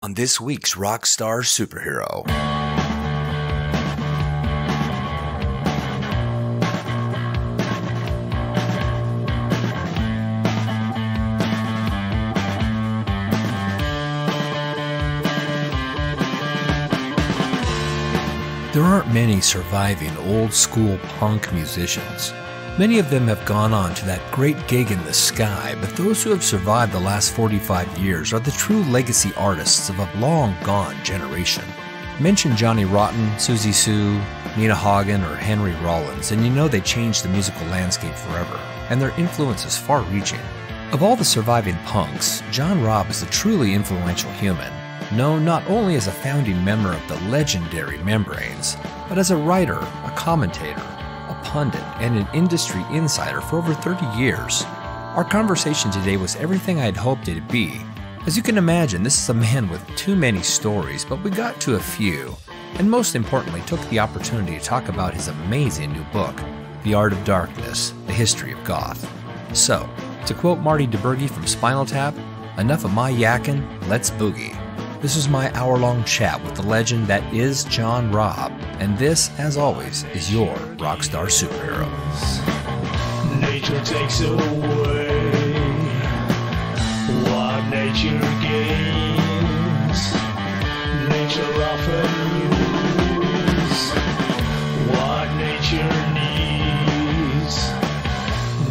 on this week's Rockstar Superhero. There aren't many surviving old-school punk musicians. Many of them have gone on to that great gig in the sky, but those who have survived the last 45 years are the true legacy artists of a long-gone generation. Mention Johnny Rotten, Siouxsie Sioux, Nina Hagen, or Henry Rollins, and you know they changed the musical landscape forever, and their influence is far-reaching. Of all the surviving punks, John Robb is a truly influential human, known not only as a founding member of the legendary Membranes, but as a writer, a commentator, a pundit, and an industry insider for over 30 years. Our conversation today was everything I had hoped it'd be. As you can imagine, this is a man with too many stories, but we got to a few, and most importantly took the opportunity to talk about his amazing new book, The Art of Darkness, A History of Goth. So, to quote Marty DeBurgi from Spinal Tap, enough of my yakking, let's boogie. This was my hour-long chat with the legend that is John Robb, and this, as always, is your Rockstar Superhero. Nature takes away what nature gains. Nature often uses what nature needs.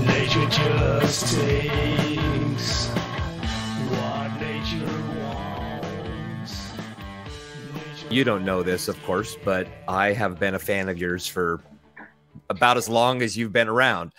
Nature just takes what nature wants. You don't know this, of course, but I have been a fan of yours for about as long as you've been around.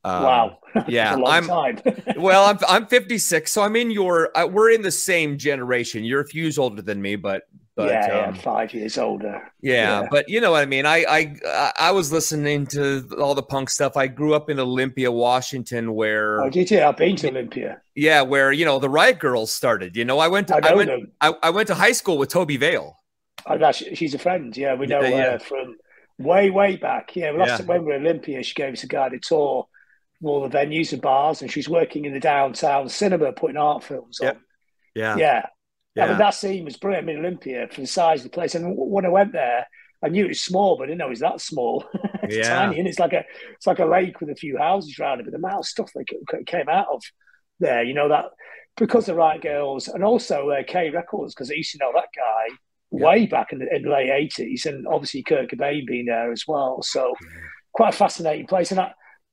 Wow. Yeah, That's a long time. Well, I'm 56, so I'm in we're in the same generation. You're a few years older than me, but yeah, 5 years older. Yeah, but you know what I mean. I was listening to all the punk stuff. I grew up in Olympia, Washington, where did you? I've been to Olympia. Yeah, where the Riot Girls started. I went to high school with Tobe Vail. Oh, she's a friend. Yeah, we know her from way back. Yeah, when we were at Olympia, she gave us a guided tour of all the venues and bars, and she's working in the downtown cinema putting art films on. Yeah. I mean, that scene was brilliant. I mean, Olympia, for the size of the place. And when I went there, I knew it was small, but I didn't know it was that small. It's tiny, and it's like a lake with a few houses around it. But the amount of stuff that came out of there, that because the Riot Girls, and also K Records, because I used to know that guy way back in the late 80s, and obviously Kurt Cobain being there as well. So quite a fascinating place. And I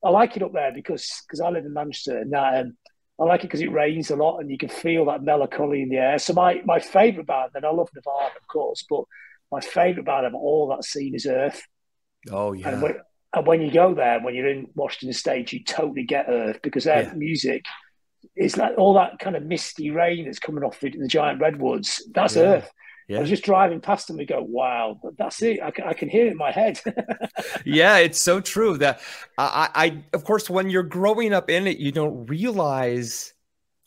like it up there because I live in Manchester, and I like it because it rains a lot and you can feel that melancholy in the air. So my favourite band, and I love Nirvana, of course, but my favourite band of all that scene is Earth. Oh, yeah. And when you go there, when you're in Washington State, you totally get Earth because their music is like all that kind of misty rain that's coming off the giant redwoods. That's Earth. Yeah. I was just driving past them and go, wow, that's it. I can hear it in my head. Yeah, it's so true that I, of course, when you're growing up in it, you don't realize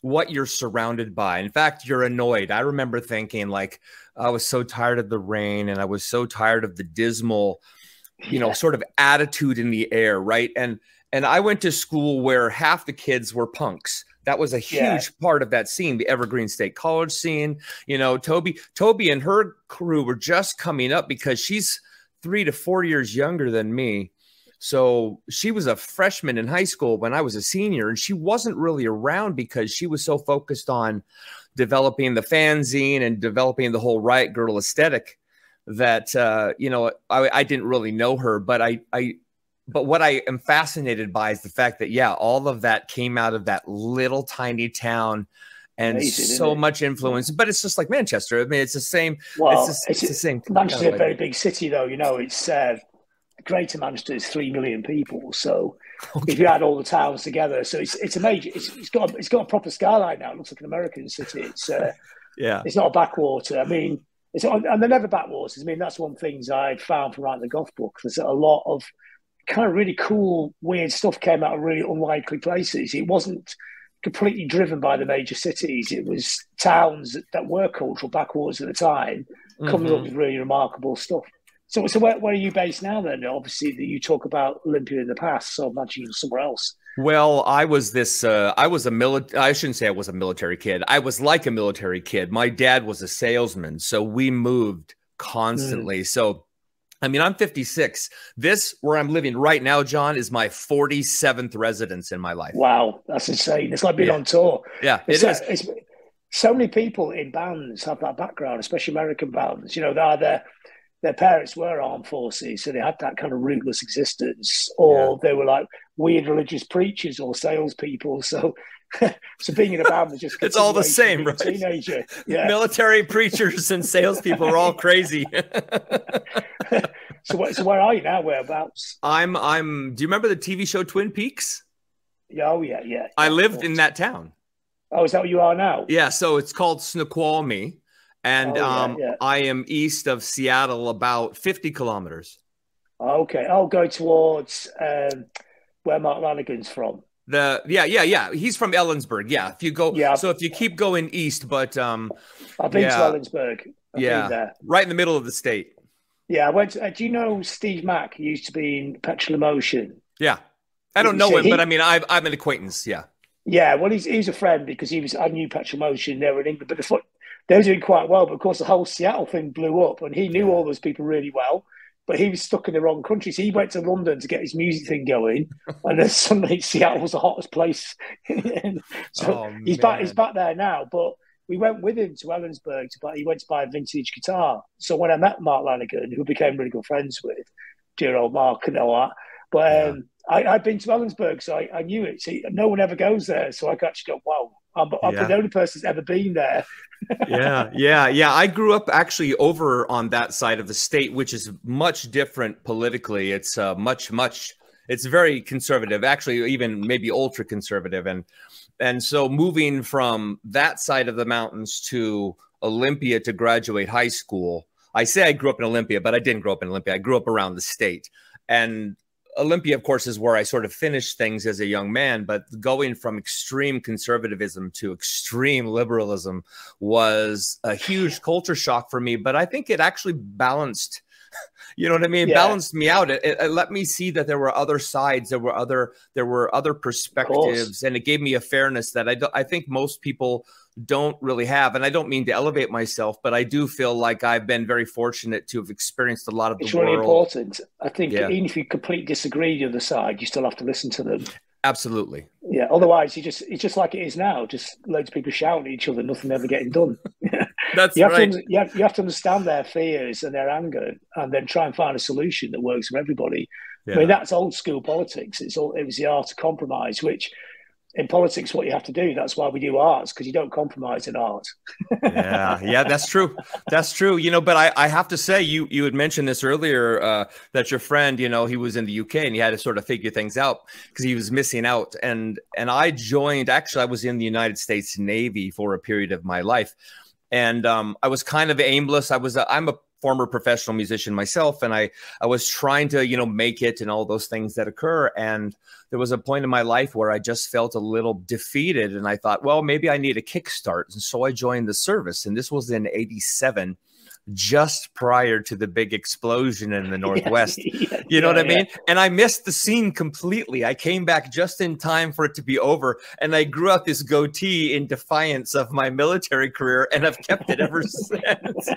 what you're surrounded by. In fact, you're annoyed. I remember thinking I was so tired of the rain and I was so tired of the dismal, sort of attitude in the air. Right. And I went to school where half the kids were punks. That was a huge part of that scene, the Evergreen State College scene. Tobe and her crew were just coming up because she's 3 to 4 years younger than me. So she was a freshman in high school when I was a senior, and she wasn't really around because she was so focused on developing the fanzine and developing the whole Riot Girl aesthetic that, I didn't really know her, but what I am fascinated by is the fact that, all of that came out of that little tiny town and so much influence. But it's just like Manchester. I mean, it's the same. Well, it's the same. Manchester's a very big city, though. It's Greater Manchester is 3 million people. So if you add all the towns together, so it's a major. It's got a proper skyline now. It looks like an American city. It's it's not a backwater. I mean, and they're never backwaters. I mean, that's one of the things I found from writing the Goth book. There's a lot of kind of really cool, weird stuff came out of really unlikely places. It wasn't completely driven by the major cities. It was towns that were cultural backwaters at the time, coming up with really remarkable stuff. So where are you based now then? Obviously, you talk about Olympia in the past, so I imagine you're somewhere else. Well, I was I shouldn't say I was a military kid. I was like a military kid. My dad was a salesman, so we moved constantly. So, I mean, I'm 56. This, where I'm living right now, John, is my 47th residence in my life. Wow, that's insane. It's like being on tour. Yeah, it is. It's, so many people in bands have that background, especially American bands. You know, their parents were armed forces, so they had that kind of rootless existence, or they were like weird religious preachers or salespeople. So, so being in a band was just it's all the same, right? Teenager, military preachers and salespeople are all crazy. So where are you now? Whereabouts? I'm. Do you remember the TV show Twin Peaks? Oh yeah. I lived in that town. Oh, is that where you are now? Yeah. So it's called Snoqualmie. And I am east of Seattle, about 50 kilometers. Okay. I'll go towards where Mark Lanegan's from. Yeah. He's from Ellensburg. Yeah. If you go, so if you keep going east, but I've been to Ellensburg. I've been there. Right in the middle of the state. Yeah, I went. Do you know Steve Mack? He used to be in Petrol Emotion. Yeah, I don't know him, but I mean, I'm an acquaintance. Yeah. Yeah. Well, he's a friend because I knew Petrol Emotion. They were in England, but they were doing quite well, but of course the whole Seattle thing blew up, and he knew all those people really well, but he was stuck in the wrong country. So he went to London to get his music thing going, and then suddenly Seattle was the hottest place. So he's back there now. But we went with him to Ellensburg he went to buy a vintage guitar. So when I met Mark Lanegan, who became really good friends with, dear old Mark and all that, but I'd been to Ellensburg, so I knew it. See, no one ever goes there, so I could actually go, wow. I'm the only person that's ever been there. Yeah. I grew up actually over on that side of the state, which is much different politically. It's it's very conservative, actually, even maybe ultra conservative. And so moving from that side of the mountains to Olympia to graduate high school, I say I grew up in Olympia, but I didn't grow up in Olympia. I grew up around the state. And Olympia, of course, is where I sort of finished things as a young man, but going from extreme conservatism to extreme liberalism was a huge culture shock for me. But I think it actually balanced, you know what I mean? Yeah. Balanced me out. It let me see that there were other sides, there were other perspectives, and it gave me a fairness that I think most people don't really have. And I don't mean to elevate myself, but I do feel like I've been very fortunate to have experienced a lot of the world. It's really important. I think even if you completely disagree with the other side, you still have to listen to them. Absolutely. Yeah. Otherwise, it's just like it is now. Just loads of people shouting at each other, nothing ever getting done. That's right. You have to understand their fears and their anger, and then try and find a solution that works for everybody. Yeah. I mean, that's old school politics. It was the art of compromise, which in politics, what you have to do, that's why we do arts, because you don't compromise in art. Yeah, that's true. That's true. You know, but I have to say, you had mentioned this earlier, that your friend, you know, he was in the UK and he had to sort of figure things out because he was missing out. And I joined, actually, I was in the United States Navy for a period of my life. And I was kind of aimless. I'm a former professional musician myself, and I was trying to, you know, make it and all those things that occur. And there was a point in my life where I just felt a little defeated, and I thought, well, maybe I need a kickstart. And so I joined the service, and this was in '87, just prior to the big explosion in the Northwest. You know what I mean? And I missed the scene completely. I came back just in time for it to be over, and I grew out this goatee in defiance of my military career, and I've kept it ever since.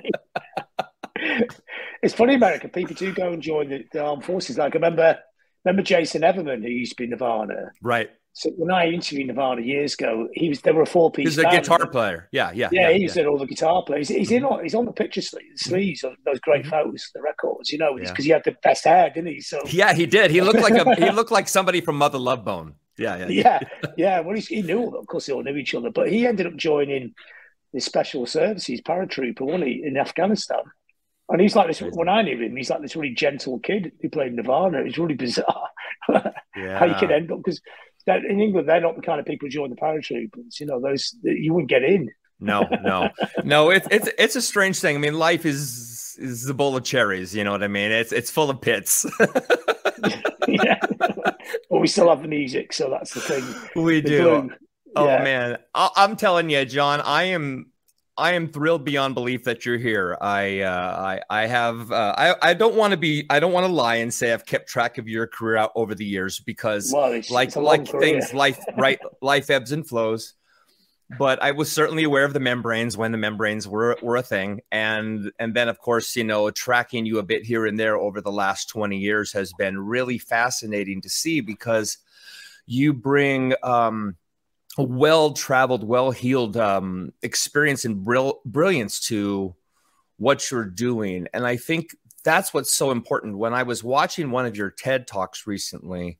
It's funny, America. People do go and join the armed forces. Like, I remember Jason Everman, who used to be Nirvana. Right. So when I interviewed Nirvana years ago, they were a four-piece. He's a guitar player. Yeah. He's in all the guitar players. He's on the picture sleeves of those great photos, the records. You know, because he had the best hair, didn't he? So yeah, he did. He looked like somebody from Mother Love Bone. Yeah. Well, he knew all. Of course, they all knew each other. But he ended up joining the special services paratrooper, wasn't he, in Afghanistan? And he's like this. When I knew him, he's like this really gentle kid who played Nirvana. It's really bizarre how you can end up, because in England they're not the kind of people who join the paratroopers. You know, you wouldn't get in. No. It's a strange thing. I mean, life is the bowl of cherries. You know what I mean? It's full of pits. Yeah, but we still have the music, so that's the thing. We do. Oh man, I'm telling you, John, I am am thrilled beyond belief that you're here. I don't want to lie and say I've kept track of your career out over the years, because like things, life ebbs and flows. But I was certainly aware of the membranes when the membranes were a thing. And then, of course, you know, tracking you a bit here and there over the last 20 years has been really fascinating to see, because you bring a well-traveled, well-heeled experience and brilliance to what you're doing. And I think that's what's so important. When I was watching one of your TED Talks recently,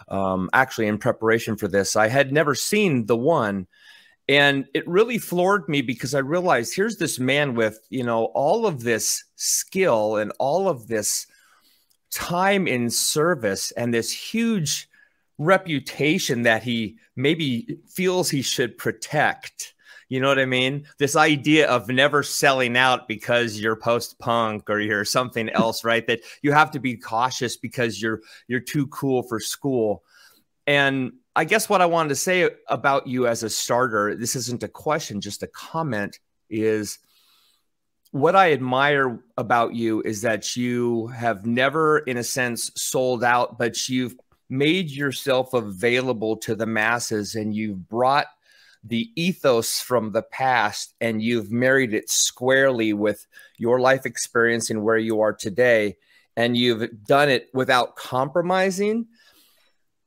actually in preparation for this, I had never seen the one. And it really floored me, because I realized here's this man with, you know, all of this skill and all of this time in service and this huge reputation that he maybe feels he should protect. You know what I mean? This idea of never selling out because you're post-punk or you're something else, right? That you have to be cautious because you're too cool for school. And I guess what I wanted to say about you as a starter, this isn't a question, just a comment, is what I admire about you is that you have never, in a sense, sold out, but you've made yourself available to the masses, and you've brought the ethos from the past and you've married it squarely with your life experience and where you are today. And you've done it without compromising.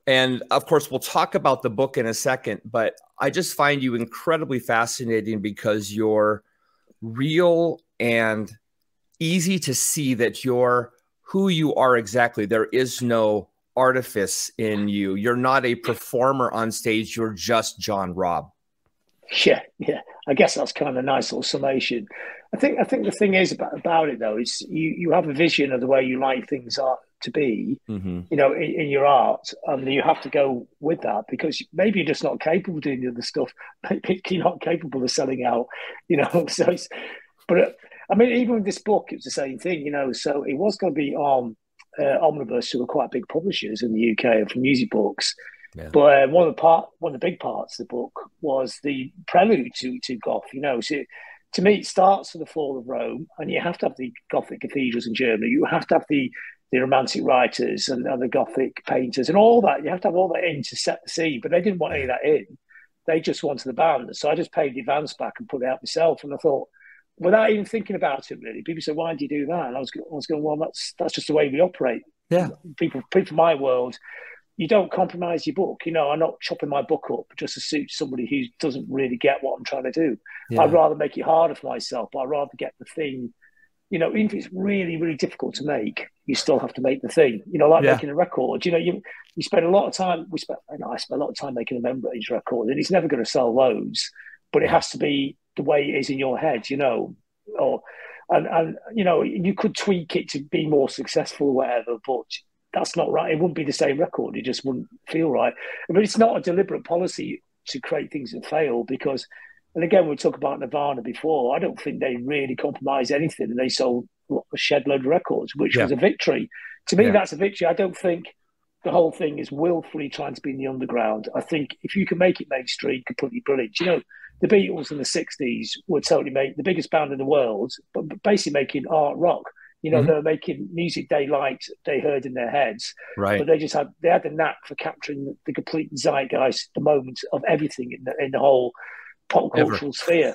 And of course, we'll talk about the book in a second, but I just find you incredibly fascinating because you're real and easy to see that you're who you are exactly. There is no artifice in you. You're not a performer on stage. You're just John Robb. Yeah. I guess that's kind of a nice little summation. I think the thing is about it, though, is you have a vision of the way you like things are to be, you know, in your art, and you have to go with that, because maybe you're just not capable of doing the other stuff. Maybe you're not capable of selling out, you know. So but I mean, even with this book, it's the same thing, you know. So it was going to be on Omnibus, who are quite big publishers in the UK for music books. Yeah. But one of the big parts of the book was the prelude to Goth, you know. So to me, it starts with the fall of Rome, and you have to have the Gothic cathedrals in Germany. You have to have the Romantic writers and the Gothic painters and all that. You have to have all that in to set the scene, but they didn't want any of that in. They just wanted the band. So I just paid the advance back and put it out myself. And I thought, without even thinking about it, really, people said, "Why do you do that?" And I was going, "Well, that's just the way we operate." Yeah, people from my world. You don't compromise your book. You know, I'm not chopping my book up just to suit somebody who doesn't really get what I'm trying to do. Yeah. I'd rather make it harder for myself, but I'd rather get the thing, you know, even if it's really, really difficult to make, you still have to make the thing. You know, like making a record. You know, you spend a lot of time, I spend a lot of time making a membrane record, and it's never going to sell loads, but it has to be the way it is in your head, you know, and you know, you could tweak it to be more successful or whatever, but that's not right. It wouldn't be the same record. It just wouldn't feel right. But it's not a deliberate policy to create things that fail, because, and again, we talked about Nirvana before. I don't think they really compromised anything, and they sold a shed load of records, which was a victory. To me, that's a victory. I don't think the whole thing is willfully trying to be in the underground. I think if you can make it mainstream, completely brilliant. You know, the Beatles in the 60s were totally the biggest band in the world, but basically making art rock. You know, they were making music they liked, they heard in their heads. Right. But they had the knack for capturing the complete zeitgeist, the moment of everything in the whole pop cultural sphere.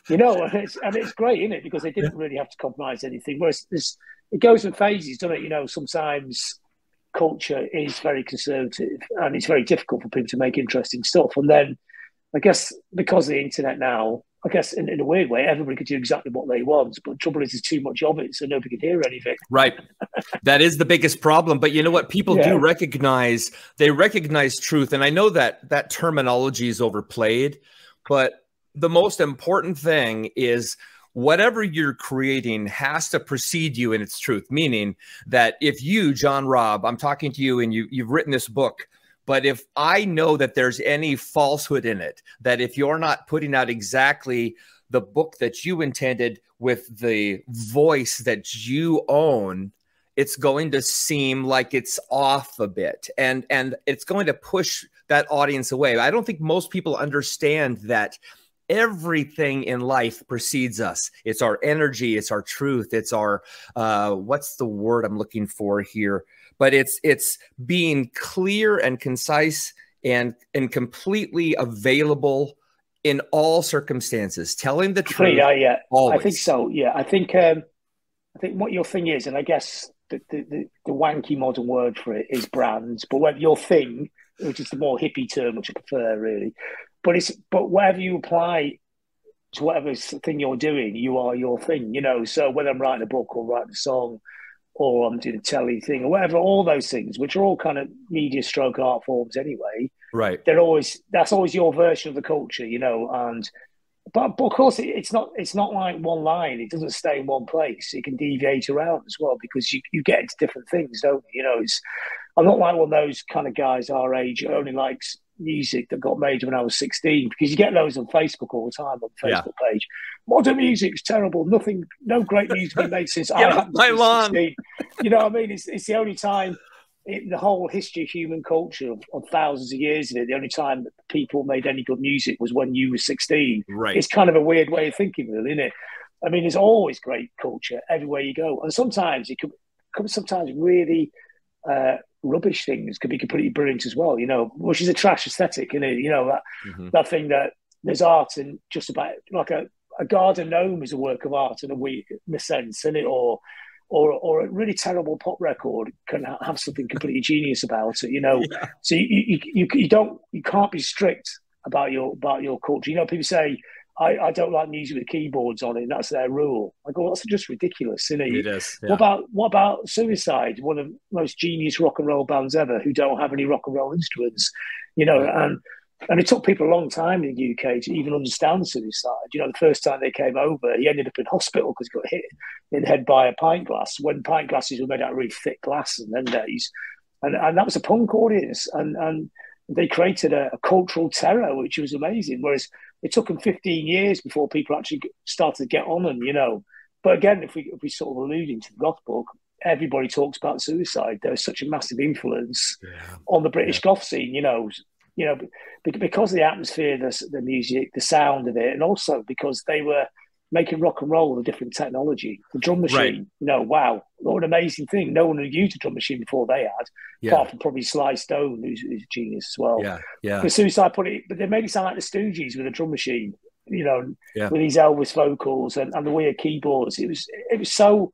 You know, and it's great, isn't it? Because they didn't really have to compromise anything. Whereas it goes in phases, doesn't it? You know, sometimes culture is very conservative, and it's very difficult for people to make interesting stuff. And then, I guess, because of the internet now, I guess in a weird way, everybody could do exactly what they want, but the trouble is there's too much of it, so nobody can hear anything. Right. That is the biggest problem. But you know what? People do recognize, they recognize truth. And I know that terminology is overplayed, but the most important thing is whatever you're creating has to precede you in its truth. Meaning that if you, John Robb, I'm talking to you and you've written this book, but if I know that there's any falsehood in it, that if you're not putting out exactly the book that you intended with the voice that you own, it's going to seem like it's off a bit, and it's going to push that audience away. I don't think most people understand that everything in life precedes us. It's our energy, it's our truth, it's our what's the word I'm looking for here? But it's being clear and concise and completely available in all circumstances, telling the truth. Yeah, always. I think so. Yeah, I think what your thing is, and I guess the wanky modern word for it is brands, but whether your thing, which is the more hippie term, which I prefer really, but whatever you apply to whatever thing you're doing, you are your thing, you know. So whether I'm writing a book or writing a song, or I'm doing a telly thing or whatever, all those things, which are all kind of media stroke art forms anyway. Right. That's always your version of the culture, you know. And but of course it's not like one line. It doesn't stay in one place. It can deviate around as well, because you get into different things, don't you? You know, I'm not like one of those kind of guys our age who only likes music that got made when I was 16, because you get those on Facebook all the time on the Facebook page. Modern music's terrible. No great music been made since I happened to be 16. You know what I mean? It's the only time in the whole history of human culture of thousands of years of it, the only time that people made any good music was when you were 16. Right. It's kind of a weird way of thinking, really, isn't it? I mean, there's always great culture everywhere you go, and sometimes it could sometimes really rubbish things could be completely brilliant as well, you know, which is a trash aesthetic, isn't it? You know, that thing that there's art in just about, like a garden gnome is a work of art in a sense, isn't it? Or a really terrible pop record can have something completely genius about it, you know. Yeah. So you can't be strict about your culture. You know, people say, I don't like music with keyboards on it, and that's their rule. I go, that's just ridiculous, isn't it? It is. Yeah. What about Suicide, one of the most genius rock and roll bands ever, who don't have any rock and roll instruments, you know? Right. And it took people a long time in the UK to even understand Suicide. You know, the first time they came over, he ended up in hospital because he got hit in the head by a pint glass, when pint glasses were made out of really thick glass in them days. And that was a punk audience. And they created a cultural terror, which was amazing. Whereas it took them 15 years before people actually started to get on them, you know. But again, if we sort of alluding to the goth book, everybody talks about Suicide. There was such a massive influence on the British goth scene, you know, because of the atmosphere, the music, the sound of it, and also because they were making rock and roll with a different technology. The drum machine, you know, wow, what an amazing thing. No one had used a drum machine before they had, apart from probably Sly Stone, who's a genius as well. But Suicide but they made it sound like the Stooges with a drum machine, you know, with these Elvis vocals and the weird keyboards. It was so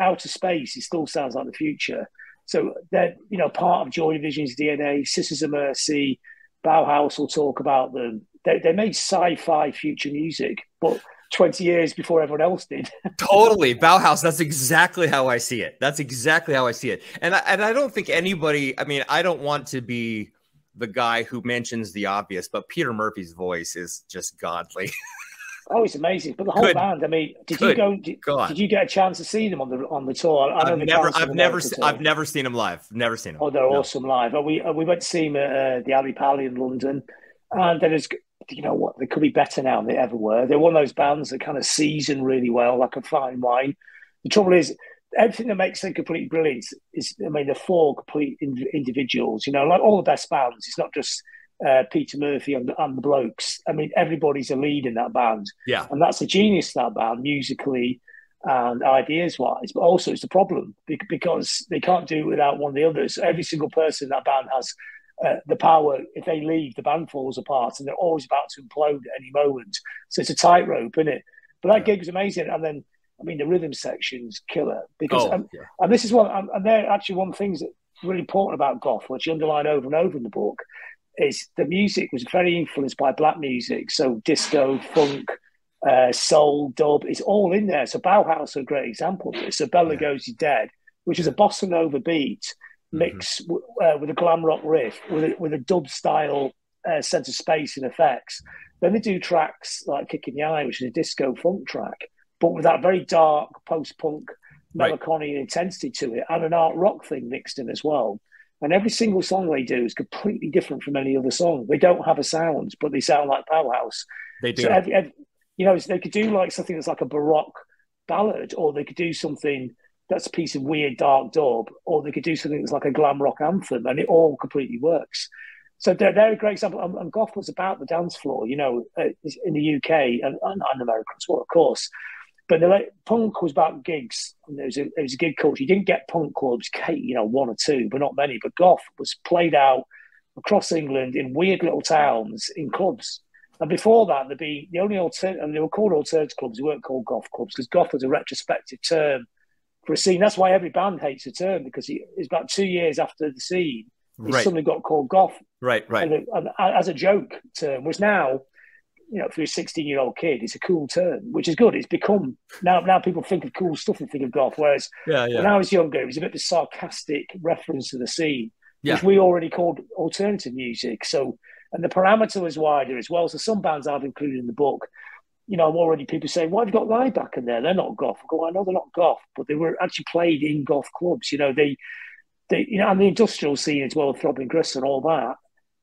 out of space. It still sounds like the future. So they're, you know, part of Joy Division's DNA. Sisters of Mercy, Bauhaus will talk about them. They made sci-fi future music, but 20 years before everyone else did. Totally. Bauhaus, that's exactly how I see it. That's exactly how I see it. And I don't think anybody, I mean, I don't want to be the guy who mentions the obvious, but Peter Murphy's voice is just godly. Oh, it's amazing. But the whole band, I mean, did you get a chance to see them on the tour? I've never seen them live. Never seen them. Oh, they're awesome live. We went to see them at the Ali Pali in London. And then you know what, they could be better now than they ever were. They're one of those bands that kind of season really well, like a fine wine. The trouble is, everything that makes them completely brilliant is, I mean, they're four complete individuals, you know, like all the best bands. It's not just Peter Murphy and the blokes. I mean, everybody's a lead in that band. Yeah. And that's the genius of that band, musically and ideas-wise. But also it's the problem, because they can't do it without one of the others. Every single person in that band has the power. If they leave, the band falls apart, and they're always about to implode at any moment. So it's a tightrope, isn't it? But that gig was amazing. And then, I mean, the rhythm section's killer, because and this is and they're actually one of the things that's really important about goth, which you underline over and over in the book, is the music was very influenced by black music. So disco, funk, soul, dub, it's all in there. So Bauhaus are a great example of this. So Bela Lugosi's Dead, which is a bossa nova beat mixed with a glam rock riff, with a dub style sense of space and effects. Then they do tracks like Kick in the Eye, which is a disco funk track, but with that very dark post-punk melancholy and intensity to it, and an art rock thing mixed in as well. And every single song they do is completely different from any other song. They don't have a sound, but they sound like Bauhaus. They do. So you know, they could do like something that's like a baroque ballad, or they could do something that's a piece of weird dark dub, or they could do something that's like a glam rock anthem, and it all completely works. So they're a great example. And goth was about the dance floor, you know, in the UK and America as well, of course. But punk was about gigs. And it was a gig culture. You didn't get punk clubs, you know, one or two, but not many. But goth was played out across England in weird little towns in clubs. And before that, there'd be the only alternative, and they were called alternative clubs. They weren't called goth clubs because goth was a retrospective term for a scene. That's why every band hates the term, because it's about 2 years after the scene, it suddenly got called goth. Right. And as a joke term, was now, you know, for a 16-year-old kid, it's a cool term, which is good. It's become now people think of cool stuff and think of goth. Whereas when I was younger, it was a bit of a sarcastic reference to the scene, which we already called alternative music. So, and the parameter was wider as well. So some bands I've included in the book, you know, I'm already people saying, why have you got Lieback in there? They're not goth. I go, I know they're not goth, but they were actually played in goth clubs. You know, they you know, and the industrial scene as well, Throbbing Gristle and all that.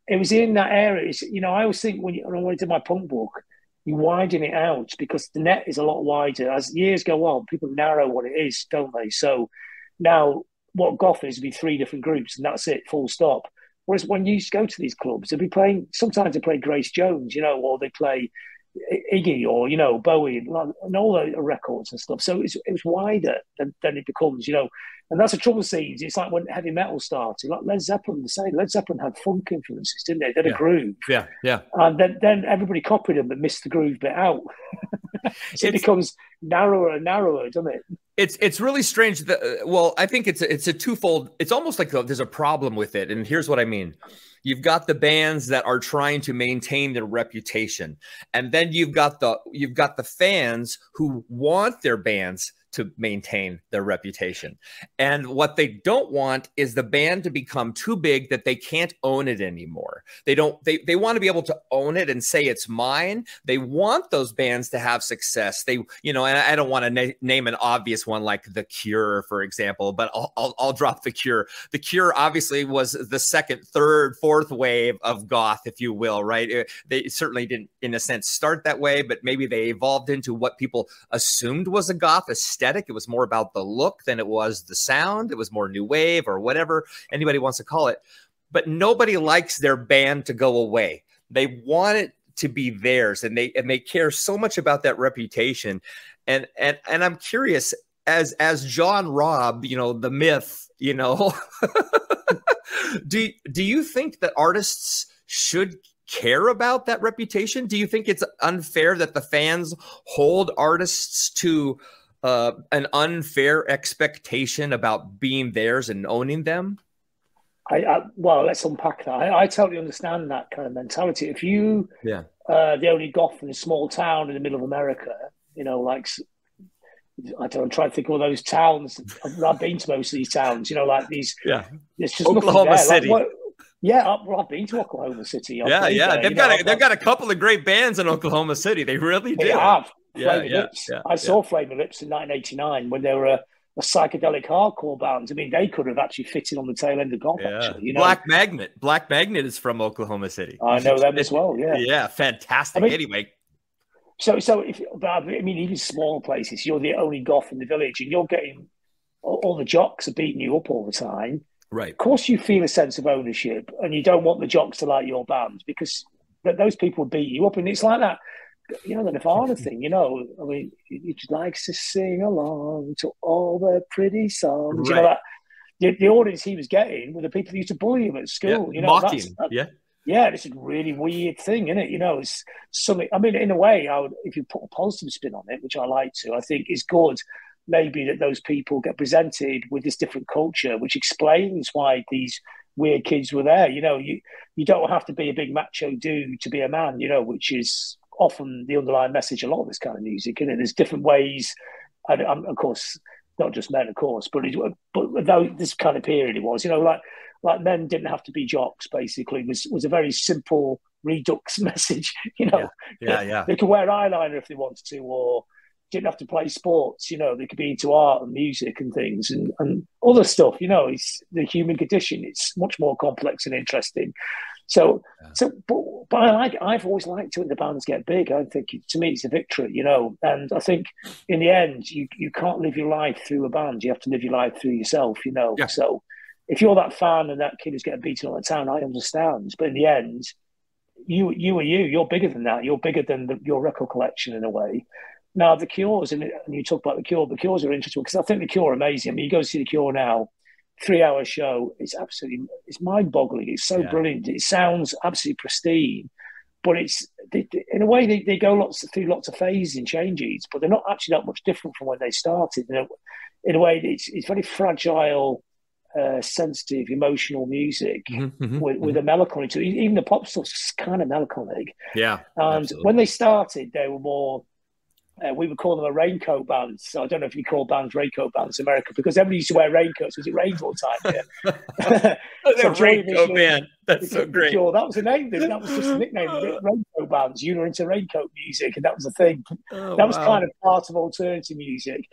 It was in that area. You know, I always think when I did my punk book, you widen it out because the net is a lot wider. As years go on, people narrow what it is, don't they? So now what goth is would be 3 different groups and that's it, full stop. Whereas when you used to go to these clubs, they'd be playing, sometimes they play Grace Jones, you know, or they play Iggy or, you know, Bowie and all the records and stuff. So it was wider than it becomes, you know. And that's a trouble scenes. It's like when heavy metal started, like Led Zeppelin, the same. Led Zeppelin had funk influences, didn't they? They had a groove. Yeah. And then everybody copied them but missed the groove bit out. So it becomes narrower and narrower, doesn't it? It's really strange. Well, I think it's a twofold. It's almost like there's a problem with it. And here's what I mean. You've got the bands that are trying to maintain their reputation. And then you've got the fans who want their bands to maintain their reputation. And what they don't want is the band to become too big that they can't own it anymore. They want to be able to own it and say it's mine. They want those bands to have success. You know, and I don't want to name an obvious one like The Cure, for example, but I'll drop The Cure. The Cure obviously was the second, third, fourth wave of goth, if you will, right? They certainly didn't, in a sense, start that way, but maybe they evolved into what people assumed was a goth aesthetic. It was more about the look than it was the sound. It was more new wave or whatever anybody wants to call it. But nobody likes their band to go away. They want it to be theirs, and they care so much about that reputation. And I'm curious, as John Robb, you know, the myth, you know, do you think that artists should care about that reputation? Do you think it's unfair that the fans hold artists to an unfair expectation about being theirs and owning them? Well, let's unpack that. I totally understand that kind of mentality. If you the only goth in a small town in the middle of America, you know, like I'm trying to think of all those towns. I've been to most of these towns, you know, like these. Yeah, it's just Oklahoma City. Like, I've been to Oklahoma City. They've got a couple of great bands in Oklahoma City. They really do. They have. Flaming Lips. I saw Flaming Lips in 1989 when they were a psychedelic hardcore band. I mean, they could have actually fitted on the tail end of goth. Actually, you know? Black Magnet is from Oklahoma City. I know them as well. Yeah, fantastic. I mean, anyway. So I mean, even small places, you're the only goth in the village, and you're getting all the jocks are beating you up all the time. Right. Of course, you feel a sense of ownership, and you don't want the jocks to like your band because those people beat you up, and it's like that. You know, the Nirvana thing, you know, I mean, you just likes to sing along to all the pretty songs. Right. You know, the audience he was getting were the people who used to bully him at school. You know, mocking. Yeah, it's a really weird thing, isn't it? You know, it's something. I mean, in a way, if you put a positive spin on it, which I like to, I think it's good. Maybe that those people get presented with this different culture, which explains why these weird kids were there. You know, you don't have to be a big macho dude to be a man. You know, which is often the underlying message of a lot of this kind of music, and there's different ways, and of course, not just men, of course, but this kind of period it was, you know, like men didn't have to be jocks. Basically, was a very simple redux message, you know. They could wear eyeliner if they wanted to, or didn't have to play sports. You know, they could be into art and music and things and other stuff. You know, it's the human condition. It's much more complex and interesting. But I've always liked it when the bands get big. I think to me it's a victory, you know. And I think in the end, you can't live your life through a band. You have to live your life through yourself, you know. Yeah. So if you're that fan and that kid is getting beaten all the town, I understand. But in the end, you are you. You're bigger than that. You're bigger than your record collection in a way. Now, the Cures, and you talk about the Cures are interesting because I think the Cure are amazing. I mean, you go see the Cure now, 3-hour show, it's mind-boggling. It's so brilliant. It sounds absolutely pristine, but in a way they go through lots of phases and changes, but they're not actually that much different from when they started. In a way, it's very fragile, sensitive, emotional music with a melancholy to it. Even the pop stuff's kind of melancholic. Yeah, and absolutely. When they started, they were more. We would call them a raincoat band. So I don't know if you call bands raincoat bands in America because everybody used to wear raincoats because it rains all the time here. So raincoat band. That's so great. That was the name. That was just a nickname. Raincoat bands. You were into raincoat music, and that was the thing. That was kind of part of alternative music.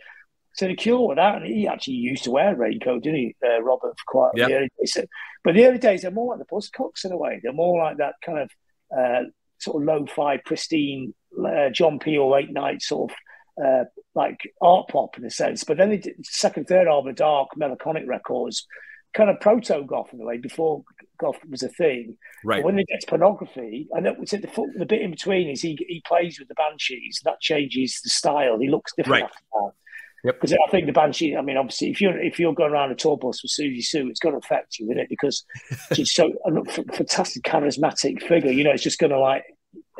So the Cure with that, and he actually used to wear a raincoat, didn't he, Robert, for quite the early days. But the early days, they're more like the Buzzcocks in a way. They're more like that kind of sort of lo-fi, pristine, John Peel late night sort of like art pop in a sense. But then they did second, third album, dark, melancholic records, kind of proto-goth in a way, before goth was a thing. Right. But when they get to Pornography, and the bit in between is he plays with the Banshees. That changes the style. He looks different after that. Because I think the Banshee, I mean, obviously, if you're going around a tour bus with Siouxsie Sioux, it's going to affect you, isn't it? Because she's so a fantastic, charismatic figure. You know, it's just going to like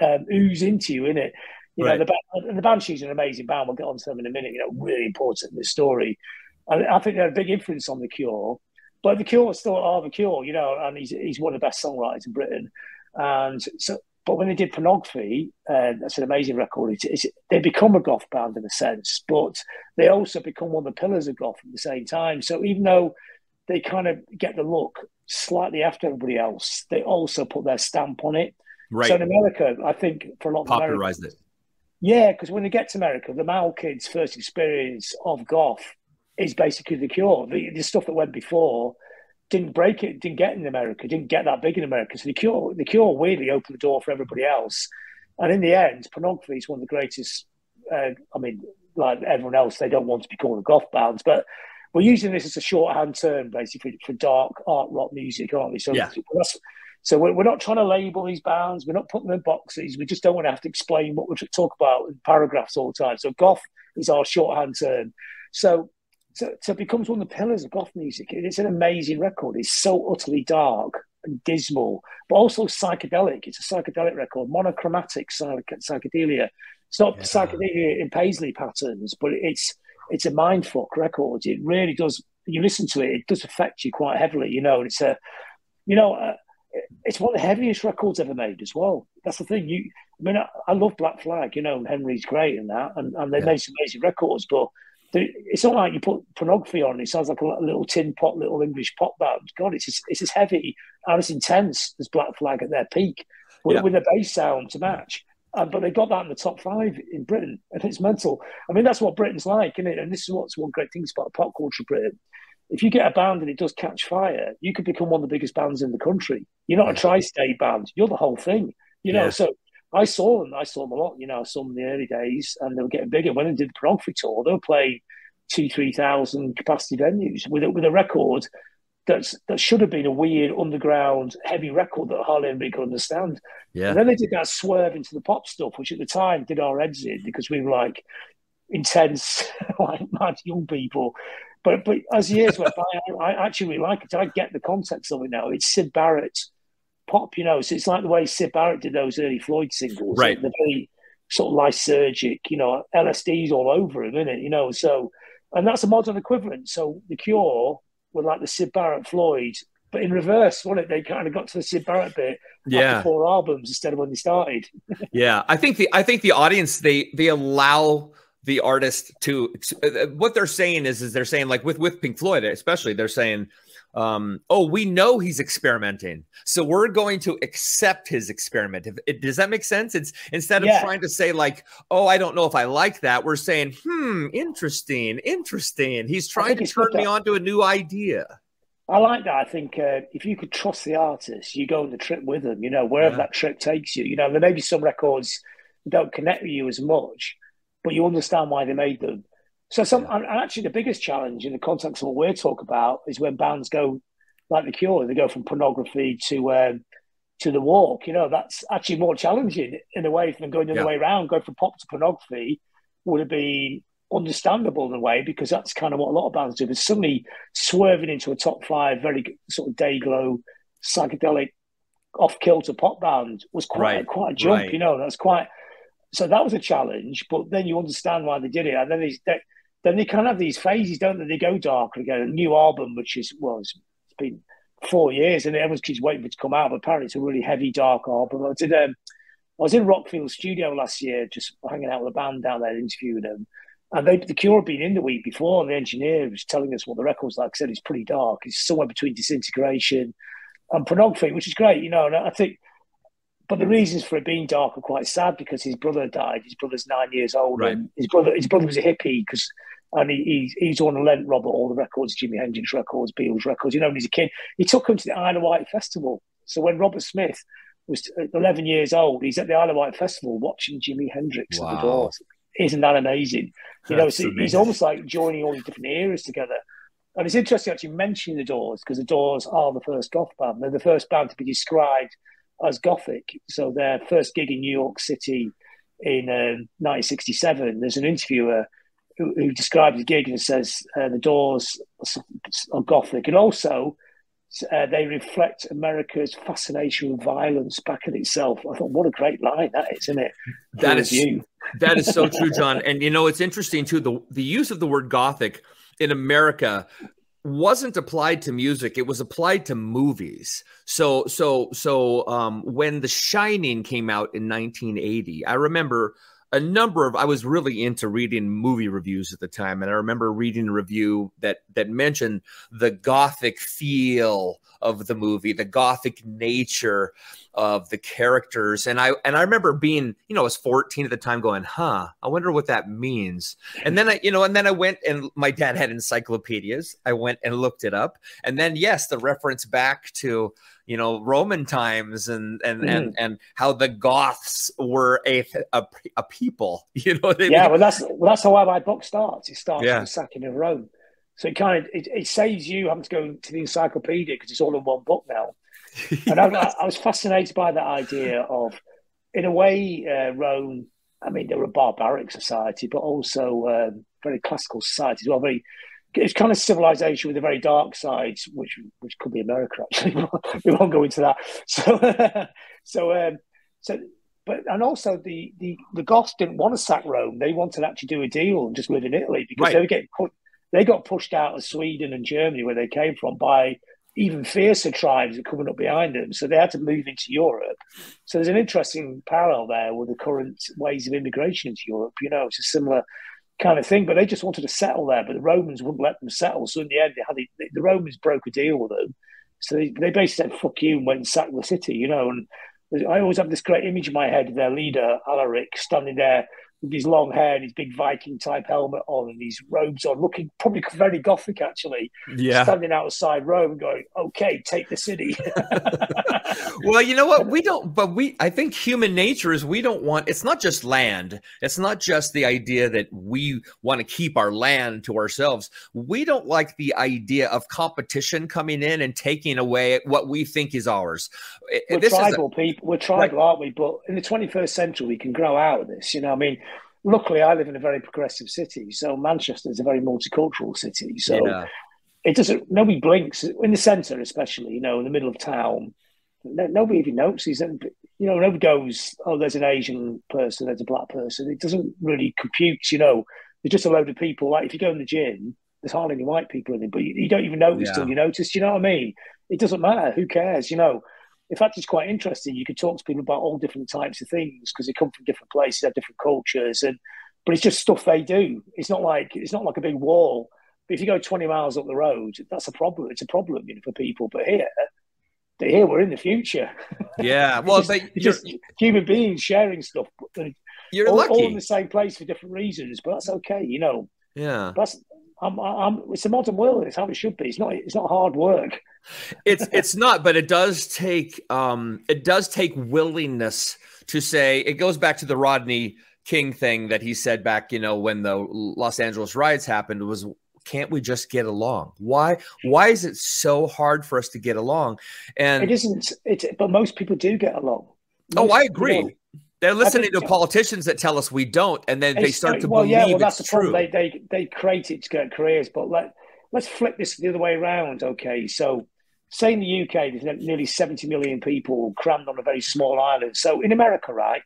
ooze into you, isn't it? You know, the Banshees are an amazing band. We'll get on to them in a minute. You know, really important in the story. And I think they're a big influence on the Cure. But the Cure still are the Cure, you know, and he's one of the best songwriters in Britain. And so. But when they did Pornography, that's an amazing record. They become a goth band in a sense, but they also become one of the pillars of goth at the same time. So even though they kind of get the look slightly after everybody else, they also put their stamp on it. Right. So in America, I think for a lot of popularized it. Yeah, because when they get to America, the Mal kids' first experience of goth is basically the Cure. The stuff that went before didn't get in America, didn't get that big in America. So the Cure weirdly opened the door for everybody else. And in the end, Pornography is one of the greatest, I mean, like everyone else, they don't want to be called a goth bands, but we're using this as a shorthand term, basically, for dark art rock music, aren't we? So we're not trying to label these bands. We're not putting them in boxes. We just don't want to have to explain what we talk about in paragraphs all the time. So goth is our shorthand term. So it becomes one of the pillars of goth music. It's an amazing record. It's so utterly dark and dismal, but also psychedelic. It's a psychedelic record, monochromatic psychedelia. It's not psychedelia in Paisley patterns, but it's a mindfuck record. It really does. You listen to it, it does affect you quite heavily. You know, it's it's one of the heaviest records ever made as well. That's the thing. I love Black Flag. You know, Henry's great in that, and they made some amazing records, but. It's not like you put Pornography on. It sounds like a little tin pot, little English pop band. God, it's as heavy and as intense as Black Flag at their peak, with a bass sound to match. But they got that in the top 5 in Britain, and it's mental. I mean, that's what Britain's like, isn't it? And this is what's one great thing about pop culture in Britain. If you get a band and it does catch fire, you could become one of the biggest bands in the country. You're not a tri-state band. You're the whole thing. You know, so I saw them a lot. You know, I saw them in the early days, and they were getting bigger. When they did the Pornography tour, they were playing 2,000-3,000 capacity venues with a record that should have been a weird underground heavy record that hardly anybody could understand. Yeah. And then they did that swerve into the pop stuff, which at the time did our heads in because we were like intense, like mad young people. But as years went by, I actually really like it. I get the context of it now. It's Syd Barrett pop, you know, so it's like the way Syd Barrett did those early Floyd singles. Right. They're very sort of lysergic, you know, LSD's all over him, isn't it? You know, so, and that's a modern equivalent. So the Cure were like the Syd Barrett Floyd, but in reverse, wasn't it? They kind of got to the Syd Barrett bit after 4 albums instead of when they started. I think the audience, they allow the artist to, what they're saying is they're saying, like with Pink Floyd, especially, they're saying, we know he's experimenting, so we're going to accept his experiment. Does that make sense? It's instead of trying to say like, oh, I don't know if I like that, we're saying, interesting. He's trying to turn me on to a new idea. I like that. I think if you could trust the artist, you go on the trip with them, you know, wherever that trip takes you. You know, there may be some records that don't connect with you as much, but you understand why they made them. So and actually the biggest challenge in the context of what we're talking about is when bands go like the Cure. They go from pornography to the walk. You know, that's actually more challenging in a way than going the other way around. Going from pop to pornography would have been understandable in a way, because that's kind of what a lot of bands do. But suddenly swerving into a top 5, very sort of day glow, psychedelic, off-kilter pop band was quite a jump. You know, that's quite. So that was a challenge. But then you understand why they did it, and then they kind of have these phases, don't they? They go darker again. A new album, which is it's been 4 years, and everyone keeps waiting for it to come out. But apparently, it's a really heavy, dark album. I was in Rockfield Studio last year, just hanging out with a band down there, interviewing them. And the Cure had been in the week before, and the engineer was telling us what the record's like. I said it's pretty dark. It's somewhere between Disintegration and Pornography, which is great, you know. And I think, but the reasons for it being dark are quite sad, because his brother died. His brother's 9 years old, and his brother was a hippie, and he's on and lent Robert all the records, Jimi Hendrix records, Beatles records. You know, when he's a kid, he took him to the Isle of Wight Festival. So when Robert Smith was 11 years old, he's at the Isle of Wight Festival watching Jimi Hendrix at the Doors. Isn't that amazing? You know, so he's almost like joining all these different eras together. And it's interesting actually mentioning the Doors, because the Doors are the first goth band. They're the first band to be described as gothic. So their first gig in New York City in 1967, there's an interviewer who describes the gig and says the Doors are gothic. And also, they reflect America's fascination with violence back at itself. I thought, what a great line that is, isn't it? That is so true, John. And you know, it's interesting too. The use of the word gothic in America wasn't applied to music; it was applied to movies. So when The Shining came out in 1980, I remember I was really into reading movie reviews at the time, and I remember reading a review that mentioned the gothic feel of the movie, the gothic nature of the characters, and I remember being, you know, I was 14 at the time, going, I wonder what that means. And then I went, and my dad had encyclopedias. I went and looked it up, and then yes, the reference back to, you know, Roman times and how the Goths were a people, you know. Well, that's how my book starts. It starts with the sacking of Rome, so it saves you having to go to the encyclopedia, because it's all in one book now. And I was fascinated by that idea of, in a way, Rome. I mean, they were a barbaric society, but also very classical society as well. It's kind of civilization with a very dark side, which could be America. Actually, we won't go into that. But also the Goths didn't want to sack Rome. They wanted to actually do a deal and just live in Italy, because they got pushed out of Sweden and Germany, where they came from, by even fiercer tribes coming up behind them. So they had to move into Europe. So there's an interesting parallel there with the current ways of immigration into Europe. You know, it's a similar kind of thing, but they just wanted to settle there, but the Romans wouldn't let them settle. So in the end, the Romans broke a deal with them. So they basically said, fuck you, and went and sacked the city, you know. And I always have this great image in my head of their leader, Alaric, standing there with his long hair and his big Viking type helmet on and these robes on, looking probably very gothic actually. Standing outside Rome going, okay, take the city. Well, you know what? I think human nature is, we don't want, it's not just land. It's not just the idea that we want to keep our land to ourselves. We don't like the idea of competition coming in and taking away what we think is ours. We're tribal people. We're tribal, aren't we? But in the 21st century, we can grow out of this. You know, I mean, luckily, I live in a very progressive city. So Manchester is a very multicultural city. So it doesn't, nobody blinks in the centre, especially, you know, in the middle of town. Nobody even notices. You know, nobody goes, oh, there's an Asian person, there's a black person. It doesn't really compute, you know. There's just a load of people. Like if you go in the gym, there's hardly any white people in it, but you don't even notice till you notice. You know what I mean? It doesn't matter. Who cares? You know, in fact, it's quite interesting. You could talk to people about all different types of things because they come from different places, have different cultures, but it's just stuff they do. It's not like a big wall. But if you go 20 miles up the road, that's a problem. It's a problem, you know, for people. But here we're in the future. Yeah, well, just human beings sharing stuff. You're lucky. All in the same place for different reasons, but that's okay, you know. Yeah, it's a modern world. It's how it should be. It's not hard work. It's not, but it does take willingness to say. It goes back to the Rodney King thing that he said back, you know, when the Los Angeles riots happened, was can't we just get along? Why is it so hard for us to get along? And it isn't. But most people do get along. I agree. They're listening to politicians that tell us we don't, and then they start to believe that's it's the problem. true. They create it to get careers, but let's flip this the other way around. Okay, so say in the UK, there's nearly 70 million people crammed on a very small island. So in America, right,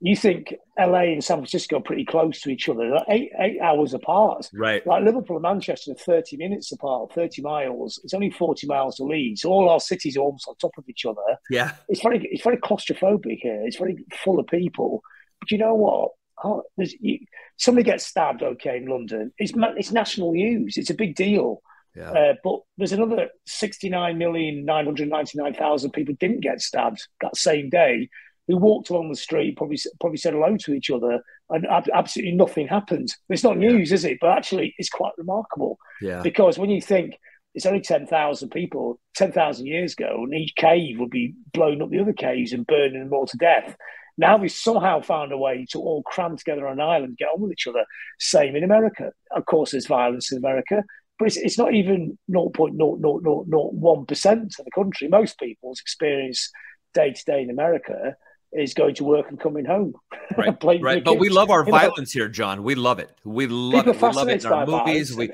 you think LA and San Francisco are pretty close to each other, like eight hours apart. Right. Like Liverpool and Manchester are 30 minutes apart, 30 miles. It's only 40 miles to Leeds. So all our cities are almost on top of each other. Yeah. It's very claustrophobic here. It's very full of people. But you know what? Somebody gets stabbed, okay, in London. It's national news. It's a big deal. Yeah. But there's another 69,999,000 people didn't get stabbed that same day, who walked along the street, probably said hello to each other, and absolutely nothing happened. It's not news, is it? But actually, it's quite remarkable. Yeah. Because when you think it's only 10,000 people 10,000 years ago, and each cave would be blowing up the other caves and burning them all to death. Now we've somehow found a way to all cram together on an island, get on with each other. Same in America. Of course, there's violence in America, but it's not even 0.0001% of the country. Most people's experience day to day in America is going to work and coming home. Right. Right. But we love our violence here, John. We love it. We love it. We love it in our movies. We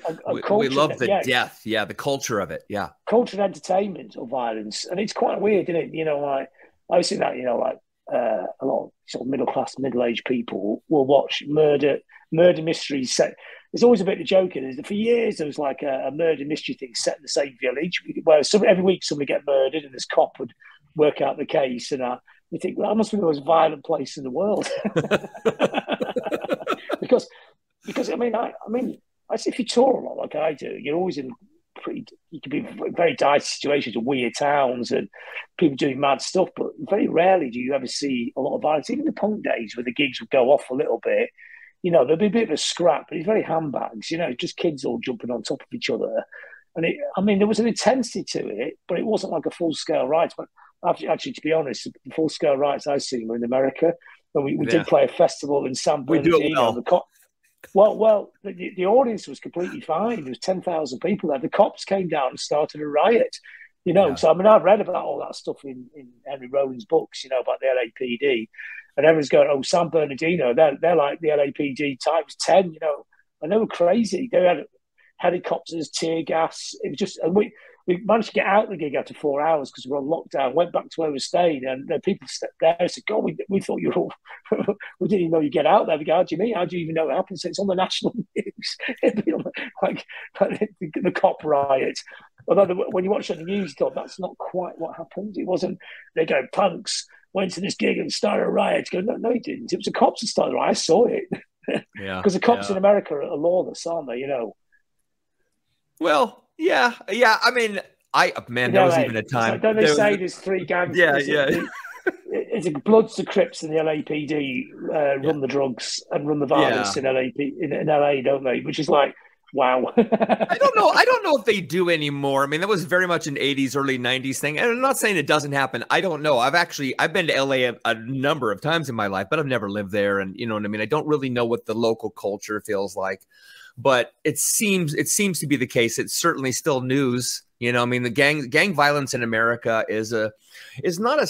love the death. Yeah. The culture of it. Yeah. Culture and entertainment of violence. And it's quite weird, isn't it? You know, like I see that, you know, like a lot of sort of middle-class, middle-aged people will watch murder mysteries set. There's always a bit of joking. For years, there was like a murder mystery thing set in the same village where every week somebody get murdered and this cop would work out the case. And you think, well, that must be the most violent place in the world. because I mean, if you tour a lot like I do, you're always in you can be in very dicey situations, weird towns, and people doing mad stuff. But very rarely do you ever see a lot of violence. Even the punk days, where the gigs would go off a little bit, you know, there'd be a bit of a scrap, but it's very handbags. You know, just kids all jumping on top of each other. And there was an intensity to it, but it wasn't like a full scale riot. But actually, to be honest, the full scale riots I've seen were in America. When we did play a festival in San Bernardino. We do it well. The audience was completely fine. There was 10,000 people there. The cops came down and started a riot. You know, So I mean, I've read about all that stuff in Henry Rollins' books. You know, about the LAPD, and everyone's going, "Oh, San Bernardino, they're like the LAPD times 10." You know, and they were crazy. They had helicopters, tear gas. It was just, and we managed to get out of the gig after 4 hours because we were on lockdown. Went back to where we were staying, and the people there said, "God, we thought you were all, we didn't even know you get out there." We go, "How do you mean? How do you even know it happened?" So it's on the national news. It'd be like the cop riot. Although when you watch it on the news, you thought that's not quite what happened. It wasn't. They go, "Punks went to this gig and started a riot." You go, no, you didn't. It was the cops that started a riot. I saw it. Yeah. Because the cops in America are lawless, aren't they? You know. Well, yeah. I mean, there was even a time. Don't they say there's three gangs? Yeah. It's Bloods, the Crips, and the LAPD run the drugs and run the violence in LA, don't they? Which is like, wow. I don't know if they do anymore. I mean, that was very much an 80s, early 90s thing. And I'm not saying it doesn't happen. I don't know. I've been to LA a number of times in my life, but I've never lived there. And you know what I mean? I don't really know what the local culture feels like. But it seems to be the case. It's certainly still news. You know, I mean, the gang violence in America is not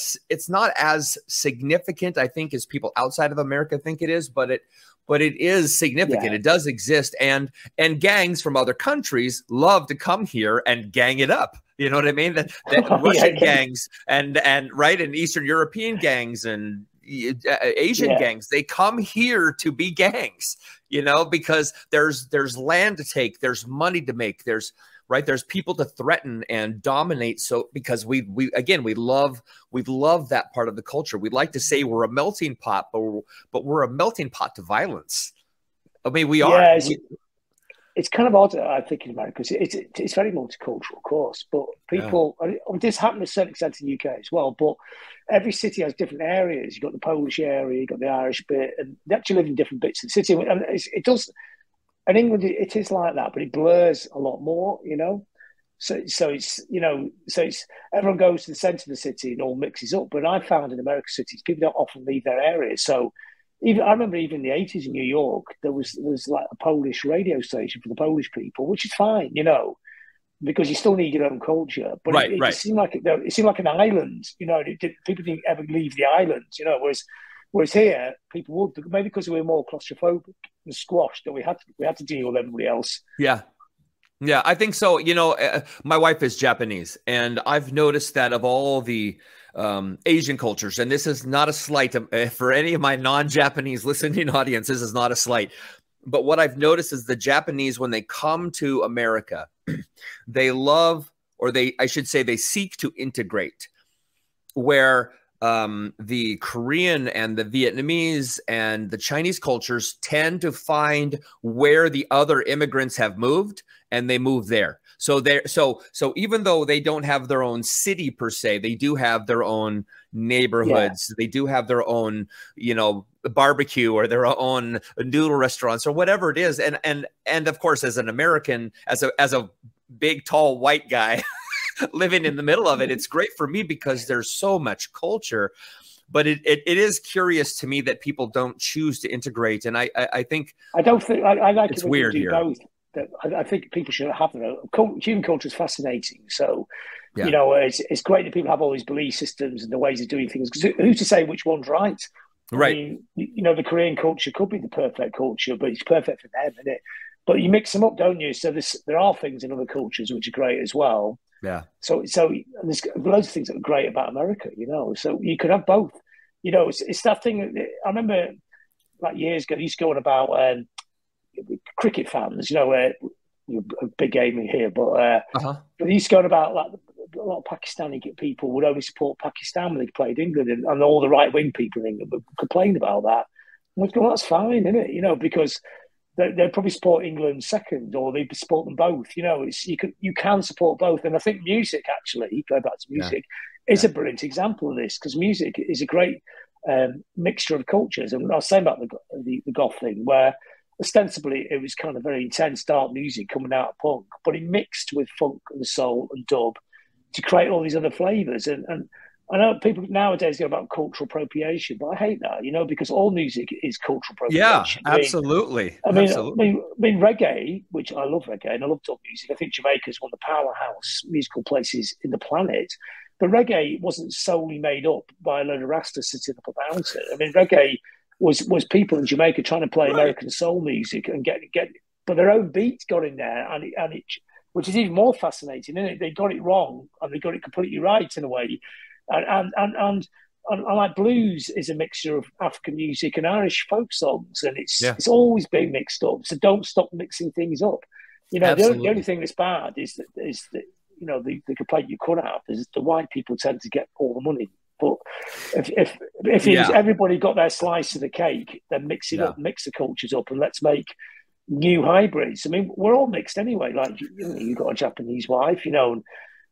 as significant, I think, as people outside of America think it is, but it is significant. Yeah. It does exist, and gangs from other countries love to come here and gang it up. You know what I mean? That Russian gangs and Eastern European gangs and Asian gangs, they come here to be gangs, you know, because there's land to take, there's money to make, there's people to threaten and dominate. So because we love that part of the culture. We'd like to say we're a melting pot, but we're a melting pot to violence. I mean, we are. Yeah, it's kind of odd, I think, in America, because it's very multicultural, of course, but people, this happened to a certain extent in the UK as well, but every city has different areas. You've got the Polish area, you've got the Irish bit, and they actually live in different bits of the city. And it does, in England, it is like that, but it blurs a lot more, you know? So it's, you know, everyone goes to the centre of the city and all mixes up. But I found in American cities, people don't often leave their areas. So even I remember even in the 80s in New York, there was like a Polish radio station for the Polish people, which is fine, you know, because you still need your own culture. But it seemed like an island, you know. People didn't ever leave the island, you know. Whereas here, people would, maybe because we were more claustrophobic and squashed, that we had to deal with everybody else. Yeah. Yeah, I think so. You know, my wife is Japanese, and I've noticed that of all the Asian cultures, and this is not a slight for any of my non-Japanese listening audience, this is not a slight, but what I've noticed is the Japanese, when they come to America, they love, or I should say they seek to integrate, where the Korean and the Vietnamese and the Chinese cultures tend to find where the other immigrants have moved, and they move there. So even though they don't have their own city per se, they do have their own neighborhoods. Yeah. They do have their own, you know, barbecue or their own noodle restaurants or whatever it is. And of course, as an American, as a big, tall, white guy living in the middle of it, it's great for me because there's so much culture. But it is curious to me that people don't choose to integrate. And I think I like it's weird here. Both. I think people should have their own. Human culture is fascinating. So, you know, it's great that people have all these belief systems and the ways of doing things. Because who's to say which one's right? Right. I mean, you know, the Korean culture could be the perfect culture, but it's perfect for them, isn't it? But you mix them up, don't you? So there are things in other cultures which are great as well. Yeah. So there's loads of things that are great about America, you know. So you could have both. You know, it's that thing. I remember like years ago, they used to go on about cricket fans, you know, you're a big gaming here, but they used to go on about like a lot of Pakistani people would only support Pakistan when they played England, and all the right wing people in England would complain about that. And I go, well, that's fine, isn't it? You know, because they'd probably support England second, or they'd support them both. You know, you can support both, and I think music, actually, go back to music, is a brilliant example of this, because music is a great mixture of cultures. And I was saying about the goth thing, where ostensibly it was kind of very intense dark music coming out of punk, but it mixed with funk and soul and dub to create all these other flavors. And I know people nowadays go about cultural appropriation, but I hate that, you know, because all music is cultural appropriation. Yeah, absolutely. I mean, reggae, which I love reggae and I love dub music. I think Jamaica is one of the powerhouse musical places in the planet. But reggae wasn't solely made up by a load of rastas sitting up about it. I mean, reggae was people in Jamaica trying to play American soul music and get, but their own beat got in there, and it, which is even more fascinating, isn't it? They got it wrong and they got it completely right in a way, and like blues is a mixture of African music and Irish folk songs, and it's always being mixed up. So don't stop mixing things up. You know, the only thing that's bad is that you know the complaint you could have is the white people tend to get all the money. But if everybody got their slice of the cake, then mix it up, mix the cultures up, and let's make new hybrids. I mean, we're all mixed anyway. Like, you know, you got a Japanese wife, you know,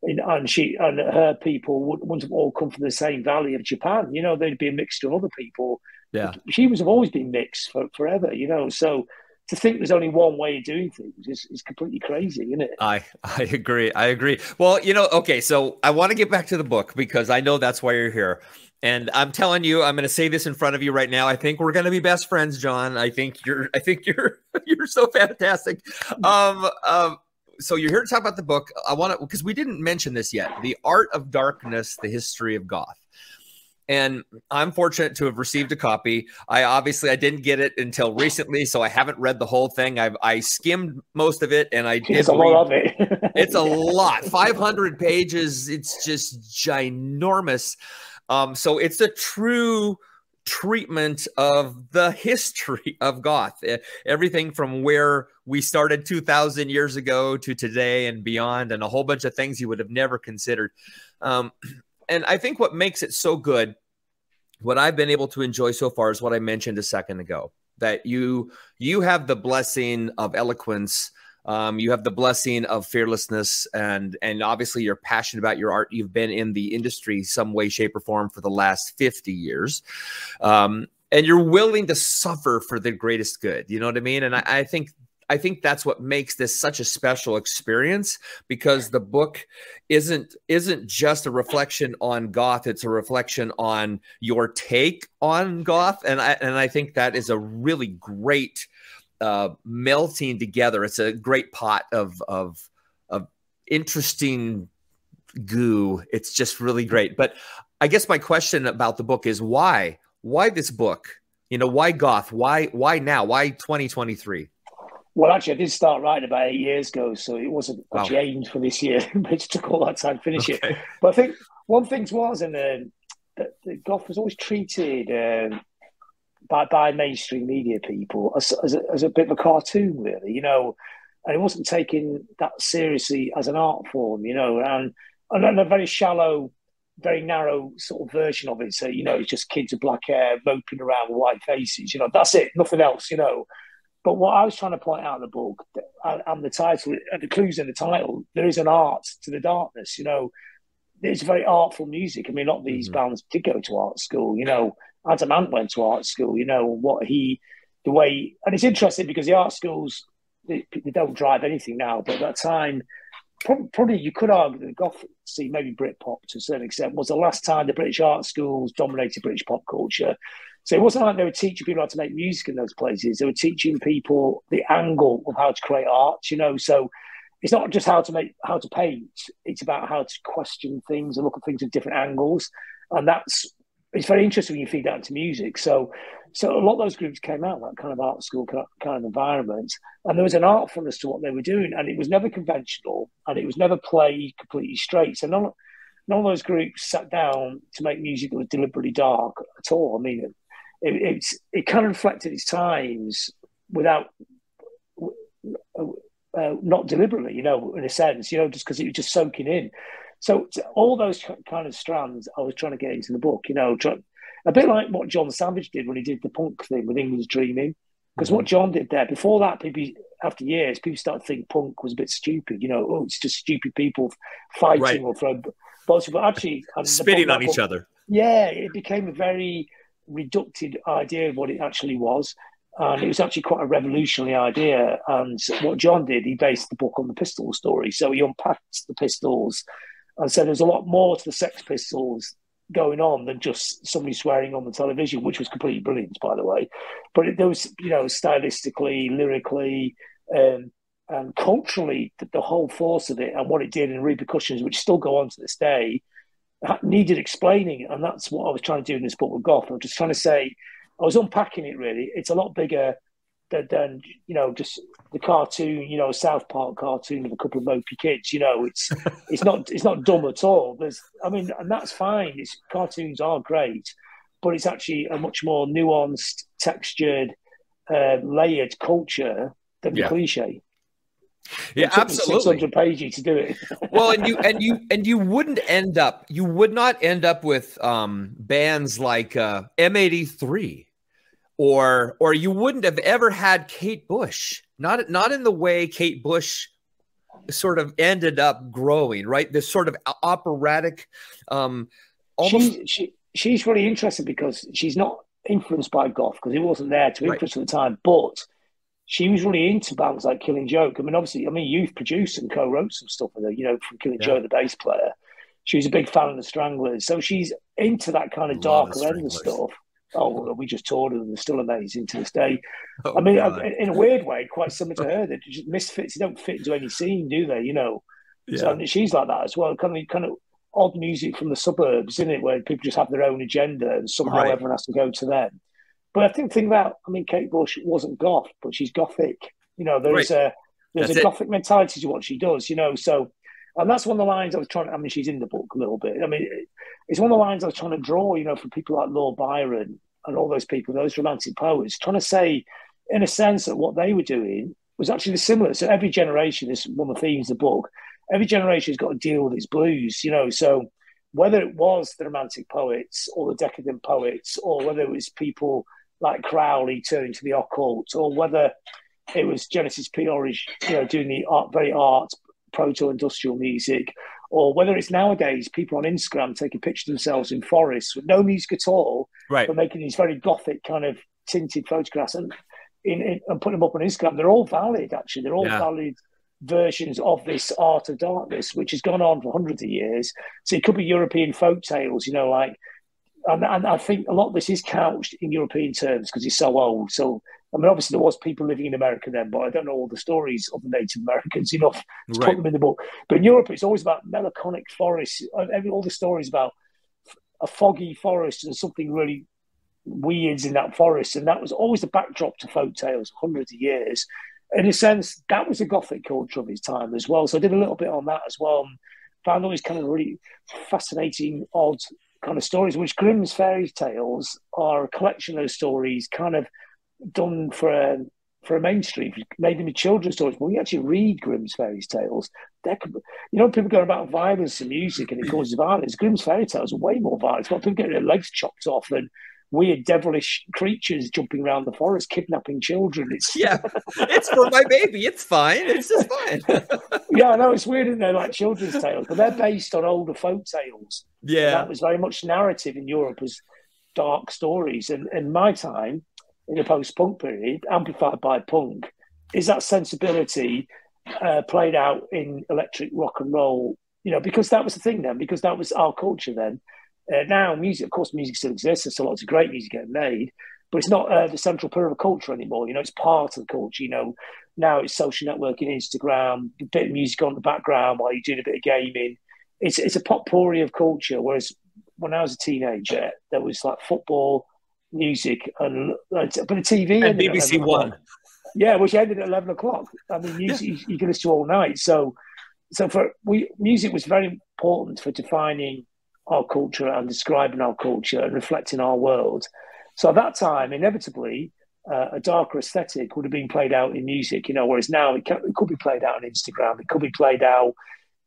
and her people wouldn't have all come from the same valley of Japan. You know, they'd be a mixture of other people. Yeah, humans have always been mixed forever. You know, so to think there's only one way of doing things is completely crazy, isn't it? I agree. Well, you know, okay, so I want to get back to the book because I know that's why you're here. And I'm telling you, I'm going to say this in front of you right now. I think we're going to be best friends, John. I think you're so fantastic. So you're here to talk about the book. I want to, because we didn't mention this yet, The Art of Darkness, The History of Goth. And I'm fortunate to have received a copy. I didn't get it until recently, so I haven't read the whole thing. I skimmed most of it, and I did. It's a lot of it. It's a lot, 500 pages. It's just ginormous. So it's a true treatment of the history of goth, everything from where we started 2,000 years ago to today and beyond, and a whole bunch of things you would have never considered. And I think what makes it so good, what I've been able to enjoy so far, is what I mentioned a second ago, that you have the blessing of eloquence. You have the blessing of fearlessness, and obviously you're passionate about your art. You've been in the industry some way, shape, or form for the last 50 years. And you're willing to suffer for the greatest good. You know what I mean? And I think I think that's what makes this such a special experience, because the book isn't just a reflection on goth, it's a reflection on your take on goth, and I think that is a really great melting together. It's a great pot of interesting goo. It's just really great. But I guess my question about the book is why this book? You know, why goth? Why now? Why 2023? Well, actually, I did start writing about 8 years ago, so it wasn't actually aimed for this year, but it took all that time to finish it. But I think one thing was, that goth was always treated by mainstream media people as a bit of a cartoon, really, you know, and it wasn't taken that seriously as an art form, you know, and a very shallow, very narrow sort of version of it. So, you know, it's just kids with black hair moping around with white faces, you know, that's it, nothing else, you know. But what I was trying to point out in the book, and the title, and the clues in the title, there is an art to the darkness, you know. It's very artful music. I mean, a lot of these bands did go to art school, you know. Adam Ant went to art school, you know, and it's interesting because the art schools, they don't drive anything now, but at that time, probably you could argue that goth scene, maybe Britpop to a certain extent, was the last time the British art schools dominated British pop culture. So it wasn't like they were teaching people how to make music in those places. They were teaching people the angle of how to create art, you know. So it's not just how to paint. It's about how to question things and look at things at different angles. And it's very interesting when you feed that into music. So a lot of those groups came out of that kind of art school kind of environment. And there was an artfulness to what they were doing. And it was never conventional. And it was never played completely straight. So none of those groups sat down to make music that was deliberately dark at all. I mean, it kind of reflected its times without, not deliberately, you know, in a sense, you know, just because it was just soaking in. So all those kind of strands I was trying to get into the book, you know, a bit like what John Savage did when he did the punk thing with England's Dreaming. Because what John did there, before that, after years, people started to think punk was a bit stupid, you know, oh, it's just stupid people fighting or throwing balls. But actually, spitting on each other. Yeah, it became a very reduced idea of what it actually was. And it was actually quite a revolutionary idea. And what John did, he based the book on the Pistols story. So he unpacked the Pistols and said there's a lot more to the Sex Pistols going on than just somebody swearing on the television, which was completely brilliant, by the way. But there was, you know, stylistically, lyrically, and culturally, the whole force of it and what it did and repercussions, which still go on to this day, needed explaining. And that's what I was trying to do in this book with Goth. I was just trying to say, I was unpacking it, really. It's a lot bigger than you know, just the cartoon, you know, South Park cartoon of a couple of mopey kids. You know, it's not dumb at all. And that's fine. Cartoons are great, but it's actually a much more nuanced, textured, layered culture than the cliche. Yeah, absolutely. 600 pages to do it. Well, and you would not end up with bands like M83. Or you wouldn't have ever had Kate Bush, not in the way Kate Bush sort of ended up growing, right? This sort of operatic, almost. She's really interesting because she's not influenced by goth because it wasn't there to influence at the time, but she was really into bands like Killing Joke. I mean, obviously, Youth produced and co-wrote some stuff with her, you know, from Killing Joke, the bass player. She was a big fan of the Stranglers, so she's into that kind of darker end of stuff. Oh, we just toured them. They're still amazing to this day. Oh, I mean, in a weird way, quite similar to her. They're just misfits. They don't fit into any scene, do they? You know. Yeah. So she's like that as well. Kind of odd music from the suburbs, isn't it? Where people just have their own agenda and somehow everyone has to go to them. But I think about, Kate Bush wasn't goth, but she's gothic. You know, there's a gothic mentality to what she does. You know, so. And that's one of the lines I was trying to, she's in the book a little bit. It's one of the lines I was trying to draw, you know, from people like Lord Byron and all those people, those romantic poets, trying to say, in a sense, that what they were doing was actually similar. So every generation, this is one of the themes of the book, every generation has got to deal with its blues, you know. So whether it was the romantic poets or the decadent poets, or whether it was people like Crowley turning to the occult, or whether it was Genesis P-Orridge, you know, doing the very art, proto-industrial music, or whether it's nowadays people on Instagram taking pictures of themselves in forests with no music at all, but making these very gothic kind of tinted photographs. And and putting them up on Instagram. They're all valid, actually. They're all valid versions of this art of darkness, which has gone on for hundreds of years. So it could be European folk tales, you know, like, and I think a lot of this is couched in European terms because it's so old. So, I mean, obviously there was people living in America then, but I don't know all the stories of the Native Americans enough to put them in the book. But in Europe, it's always about melancholic forests. All the stories about a foggy forest and something really weird in that forest. And that was always the backdrop to folk tales, hundreds of years. In a sense, that was the Gothic culture of his time as well. So I did a little bit on that as well. And found all these kind of really fascinating, odd kind of stories, which Grimm's fairy tales are a collection of stories kind of done for a mainstream, made them in children's stories. When you actually read Grimm's fairy tales, people go about violence and music and it causes violence. Grimm's fairy tales are way more violent. Well, people getting their legs chopped off and weird devilish creatures jumping around the forest, kidnapping children. It's for my baby. It's fine. It's just fine. Yeah, I know it's weird, isn't it? Like children's tales, but they're based on older folk tales. Yeah, and that was very much narrative in Europe as dark stories. And in my time, in the post-punk period, amplified by punk, is that sensibility played out in electric rock and roll? You know, because that was the thing then, because that was our culture then. Now, music, of course, music still exists. There's lots of great music getting made, but it's not the central pillar of culture anymore. You know, it's part of the culture. You know, now it's social networking, Instagram, a bit of music on the background while you're doing a bit of gaming. It's a potpourri of culture. Whereas when I was a teenager, there was like football, music, and but the TV and BBC One. Yeah, which ended at 11 o'clock. I mean, music you can listen to all night. So music was very important for defining our culture and describing our culture and reflecting our world. So at that time, inevitably, a darker aesthetic would have been played out in music, you know, whereas now it could be played out on Instagram. It could be played out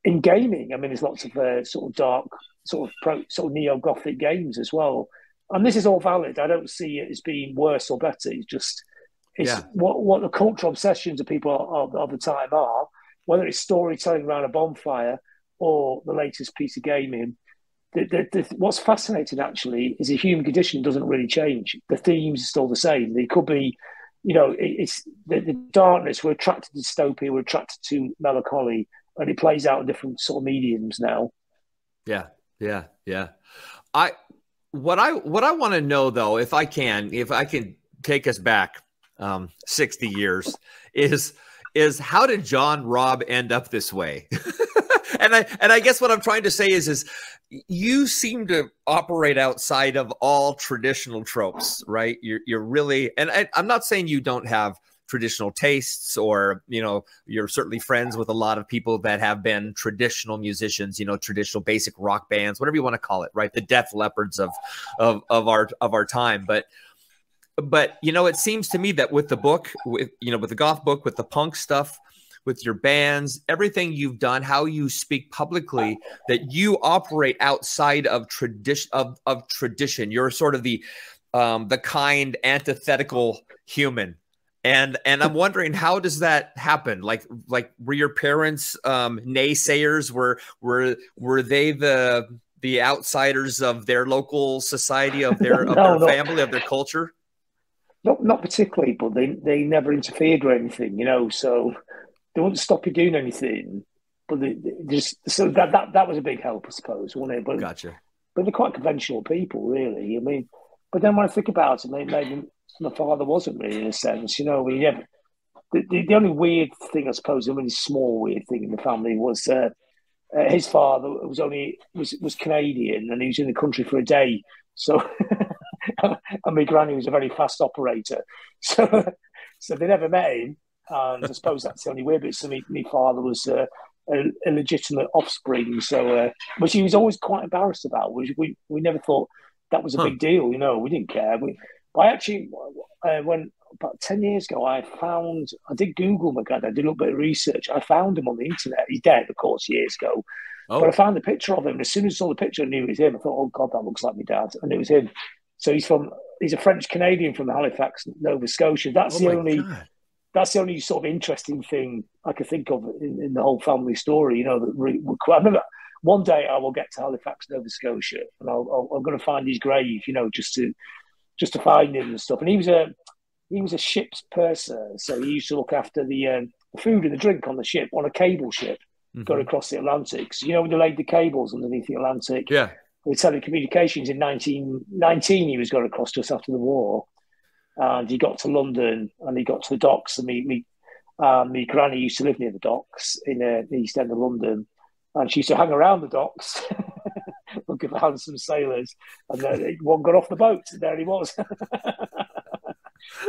in gaming. I mean, there's lots of sort of dark, sort of neo-Gothic games as well. And this is all valid. I don't see it as being worse or better. It's what the cultural obsessions of people of the time are, whether it's storytelling around a bonfire or the latest piece of gaming. What's fascinating actually is the human condition doesn't really change. The themes are still the same. They could be, you know, it's the darkness. We're attracted to dystopia. We're attracted to melancholy, and it plays out in different sort of mediums now. Yeah. What I want to know though, if I can take us back 60 years, is how did John Robb end up this way? And I guess what I'm trying to say is you seem to operate outside of all traditional tropes, right? You're really, and I'm not saying you don't have traditional tastes, or, you know, you're certainly friends with a lot of people that have been traditional musicians, you know, traditional basic rock bands, whatever you want to call it, right? The Def Leppards of our time. But, you know, it seems to me that with the book, with the goth book, with the punk stuff, with your bands, everything you've done, how you speak publicly, that you operate outside of tradition. You're sort of the kind antithetical human. And I'm wondering, how does that happen? Like were your parents naysayers? Were they the outsiders of their local society, of their family, of their culture? Not particularly, but they never interfered or anything, you know. So they wouldn't stop you doing anything, but that was a big help, I suppose, wasn't it? But, gotcha. But they're quite conventional people, really. I mean, but then when I think about it, maybe my father wasn't really, in a sense, you know. The only weird thing, I suppose, a really small weird thing in the family was his father was Canadian, and he was in the country for a day. So, and my granny was a very fast operator, so they never met him. And I suppose that's the only way. But so my father was a legitimate offspring, so which he was always quite embarrassed about. Which we never thought that was a big deal, you know. We didn't care. I actually, when about 10 years ago, I did Google my dad. I did a little bit of research. I found him on the internet. He's dead, of course, years ago. Oh. But I found the picture of him. And as soon as I saw the picture, I knew it was him. I thought, oh God, that looks like my dad, and it was him. So he's a French Canadian from Halifax, Nova Scotia. That's the only sort of interesting thing I could think of in the whole family story. You know, I remember one day I will get to Halifax, Nova Scotia, and I'm going to find his grave. You know, just to find him and stuff. And he was he was a ship's purser, so he used to look after the food and the drink on the ship, on a cable ship, going across the Atlantic. So, you know, when they laid the cables underneath the Atlantic, with telecommunications in 1919, he was going across just after the war, and he got to London and he got to the docks. And my granny used to live near the docks in the East End of London, and she used to hang around the docks looking for handsome sailors, and then one got off the boat and there he was.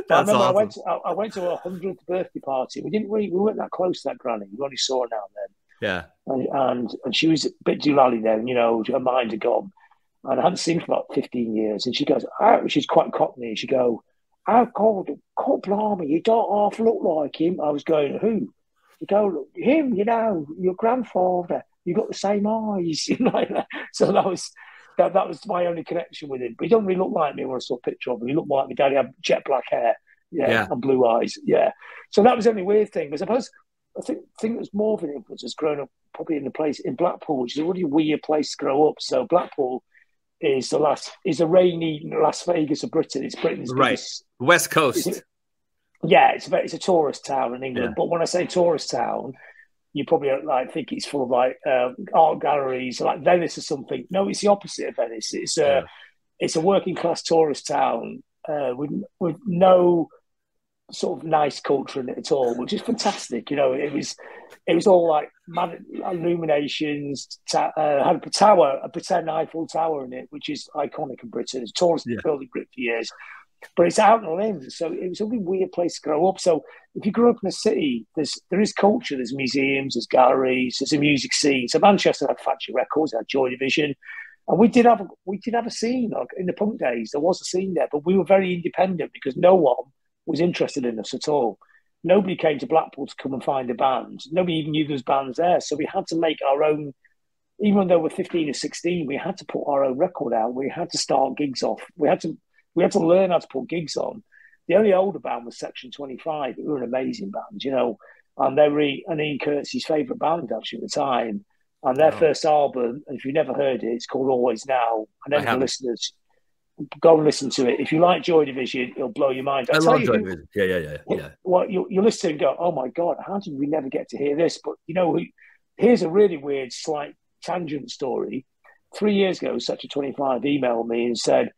That's awesome. I went to a 100th birthday party. We weren't that close to that granny. We only saw her now and then. Yeah. And she was a bit doolally then, you know, her mind had gone. And I hadn't seen her for about 15 years. And she goes, she's quite cockney. She go, "Oh, God, blimey, you don't half look like him." I was going, "Who?" You go, "Him, you know, your grandfather. You got the same eyes." Like that. So that was my only connection with him. But he don't really look like me when I saw a picture of him. He looked like my dad. He had jet black hair, and blue eyes, So that was the only weird thing. But I think that's more of an influence has grown up probably in the place in Blackpool, which is a really weird place to grow up. So Blackpool is a rainy Las Vegas of Britain. It's Britain's biggest, West Coast. It's a tourist town in England. But when I say tourist town, you probably think it's full of art galleries, like Venice or something. No, it's the opposite of Venice. It's a working class tourist town with no sort of nice culture in it at all, which is fantastic. You know, it was all like illuminations. Had a pretend Eiffel Tower in it, which is iconic in Britain. It's tourist building for years. But it's out on the limb, so it was a really weird place to grow up. So if you grew up in a city, there is culture, there's museums, there's galleries, there's a music scene. So Manchester had Factory Records, had Joy Division, and we did have a scene. Like in the punk days, there was a scene there, but we were very independent because no one was interested in us at all. Nobody came to Blackpool to come and find a band. Nobody even knew there was bands there. So we had to make our own. Even though we're 15 or 16, we had to put our own record out. We had to start gigs off. We had to learn how to put gigs on. The only older band was Section 25. They were an amazing band, you know, and they were Ian Curtis's favourite band actually at the time. And their first album, and if you've never heard it, it's called Always Now. And then the listeners, go and listen to it. If you like Joy Division, it'll blow your mind. I love Joy Division. Yeah. Well, you listen and go, "Oh my God, how did we never get to hear this?" But you know, here's a really weird, slight tangent story. 3 years ago, Section 25 emailed me and said,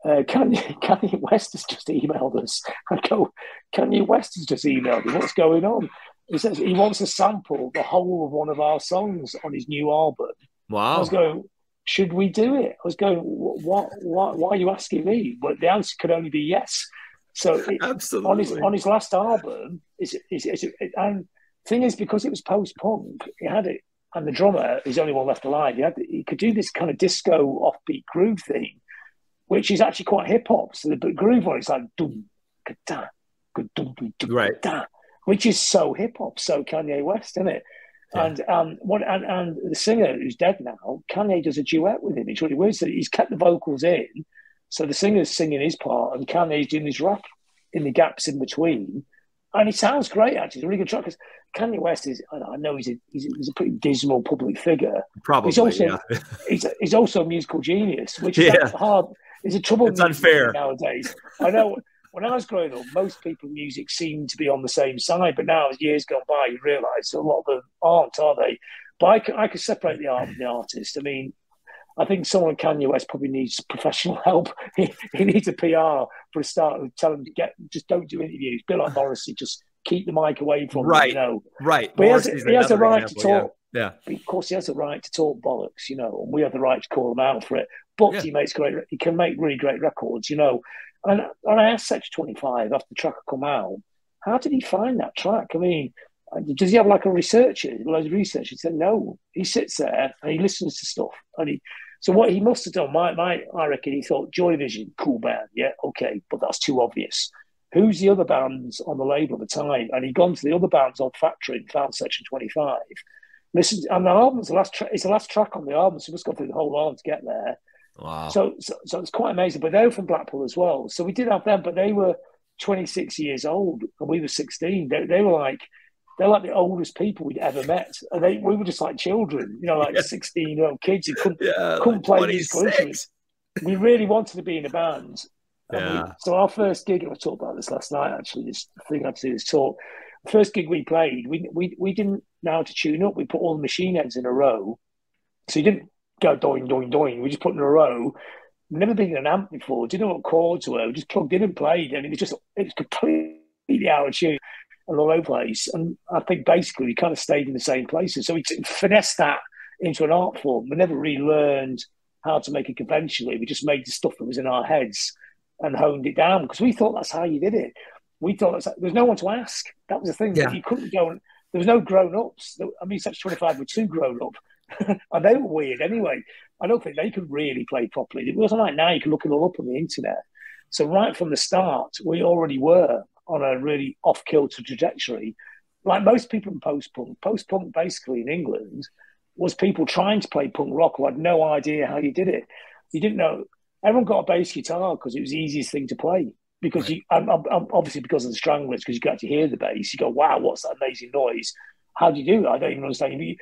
Kanye West has just emailed us. I go, "Kanye West has just emailed me. What's going on?" He says he wants to sample the whole of one of our songs on his new album. Wow. I was going, "Should we do it?" I was going, why are you asking me? But the answer could only be yes. So absolutely on his last album, and thing is, because it was post-punk, he had it, and the drummer is the only one left alive. He could do this kind of disco offbeat groove thing, which is actually quite hip hop. So the groove on it's like dum ka right, which is so hip hop, so Kanye West, isn't it? Yeah. And the singer who's dead now, Kanye does a duet with him. It's really weird. So he's kept the vocals in, so the singer's singing his part, and Kanye's doing his rap in the gaps in between. And it sounds great, actually. It's a really good track. Because Kanye West is, I know he's a pretty dismal public figure. Probably, he's also a musical genius, which is hard. It's a trouble. It's unfair nowadays. I know. When I was growing up, most people's music seemed to be on the same side, but now as years go by, you realise a lot of them aren't, are they? But I could separate the art from the artist. I mean, I think someone like Kanye West probably needs professional help. He needs a PR for a start. Tell him to just don't do interviews. A bit like Morrissey, just keep the mic away from him, you know. Right. But he has the right to talk. Yeah. But of course, he has the right to talk bollocks, you know, and we have the right to call him out for it. But he can make really great records, you know. And I asked Section 25 after the track had come out, how did he find that track? I mean, does he have like a researcher, loads of research? He said, no. He sits there and he listens to stuff. So what he must have done, I reckon he thought, Joy Division, cool band, yeah, okay, but that's too obvious. Who's the other bands on the label at the time? And he'd gone to the other bands on Factory and found Section 25. Listen, and the album's it's the last track on the album, so we must go through the whole album to get there. Wow. So it's quite amazing. But they were from Blackpool as well. So we did have them, but they were 26 years old and we were 16. They're like the oldest people we'd ever met. And we were just like children, you know, like 16-year-old kids who couldn't play musical instruments. We really wanted to be in a band. So our first gig, I talked about this last night, actually, this thing I had to do this talk. The first gig we played, we didn't know how to tune up. We put all the machine heads in a row. So you didn't go doing, doing, doing. We just put in a row. Never been in an amp before. Didn't know what chords were. We just plugged in and played. And it was completely out of tune and all over the place. And I think basically we kind of stayed in the same places. So we finessed that into an art form. We never really learned how to make it conventionally. We just made the stuff that was in our heads and honed it down because we thought that's how you did it. We thought there's no one to ask. That was the thing. Yeah. You couldn't go and there was no grown-ups. I mean, Section 25 were too grown up. And they were weird anyway. I don't think they could really play properly. It wasn't like now you can look it all up on the internet. So right from the start, we already were on a really off-kilter trajectory. Like most people in post-punk. Post-punk basically in England was people trying to play punk rock who had no idea how you did it. You didn't know. Everyone got a bass guitar because it was the easiest thing to play. Because I'm obviously because of the Stranglers, because you got to hear the bass, you go, wow, what's that amazing noise? How do you do that? I don't even understand. If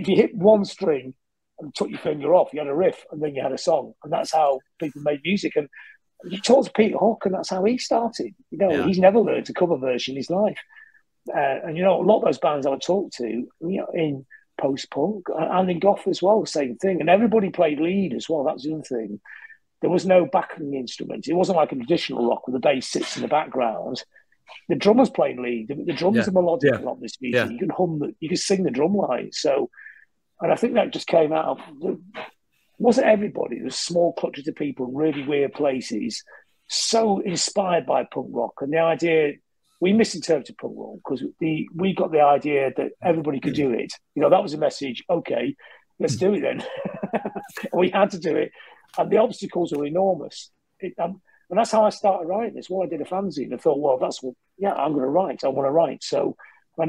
you hit one string and took your finger off, you had a riff, and then you had a song, and that's how people made music. And you talk to Peter Hook, and that's how he started. He's never learned a cover version in his life. And a lot of those bands I would talk to, in post-punk and in goth as well, same thing. And everybody played lead as well. That was the other thing. There was no backing instrument. It wasn't like a traditional rock where the bass sits in the background. The drummers played lead. The drums are melodic a lot of this music. You can hum, you can sing the drum line. So, and I think that just came out of, wasn't everybody, there was small clutches of people in really weird places, so inspired by punk rock. And the idea, we misinterpreted punk rock because we got the idea that everybody could do it. That was the message. Okay, let's do it then. We had to do it. And the obstacles were enormous. And that's how I started writing. It's why I did a fanzine. I thought, well, I'm going to write. I want to write. So I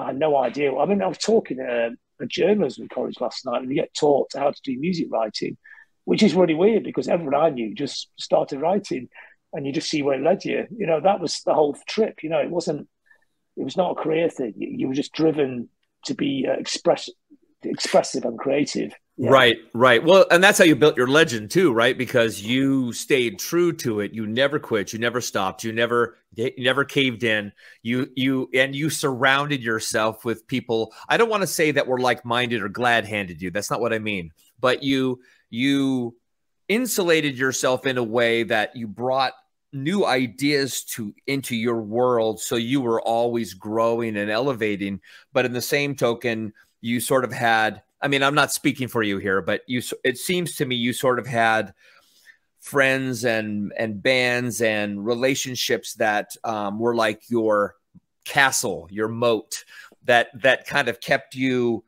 had no idea. I mean, I was talking at a journalism college last night, and you get taught how to do music writing, which is really weird because everyone I knew just started writing, and you just see where it led you. That was the whole trip. It was not a career thing. You were just driven to be expressive and creative. Yeah. Right. Well, and that's how you built your legend too, right? Because you stayed true to it. You never quit. You never stopped. You never caved in. You surrounded yourself with people. I don't want to say that were like-minded or glad-handed you. That's not what I mean. But you insulated yourself in a way that you brought new ideas into your world. So you were always growing and elevating. But in the same token, you sort of had, I mean, I'm not speaking for you here, but it seems to me you sort of had friends and bands and relationships that were like your castle, your moat, that kind of kept you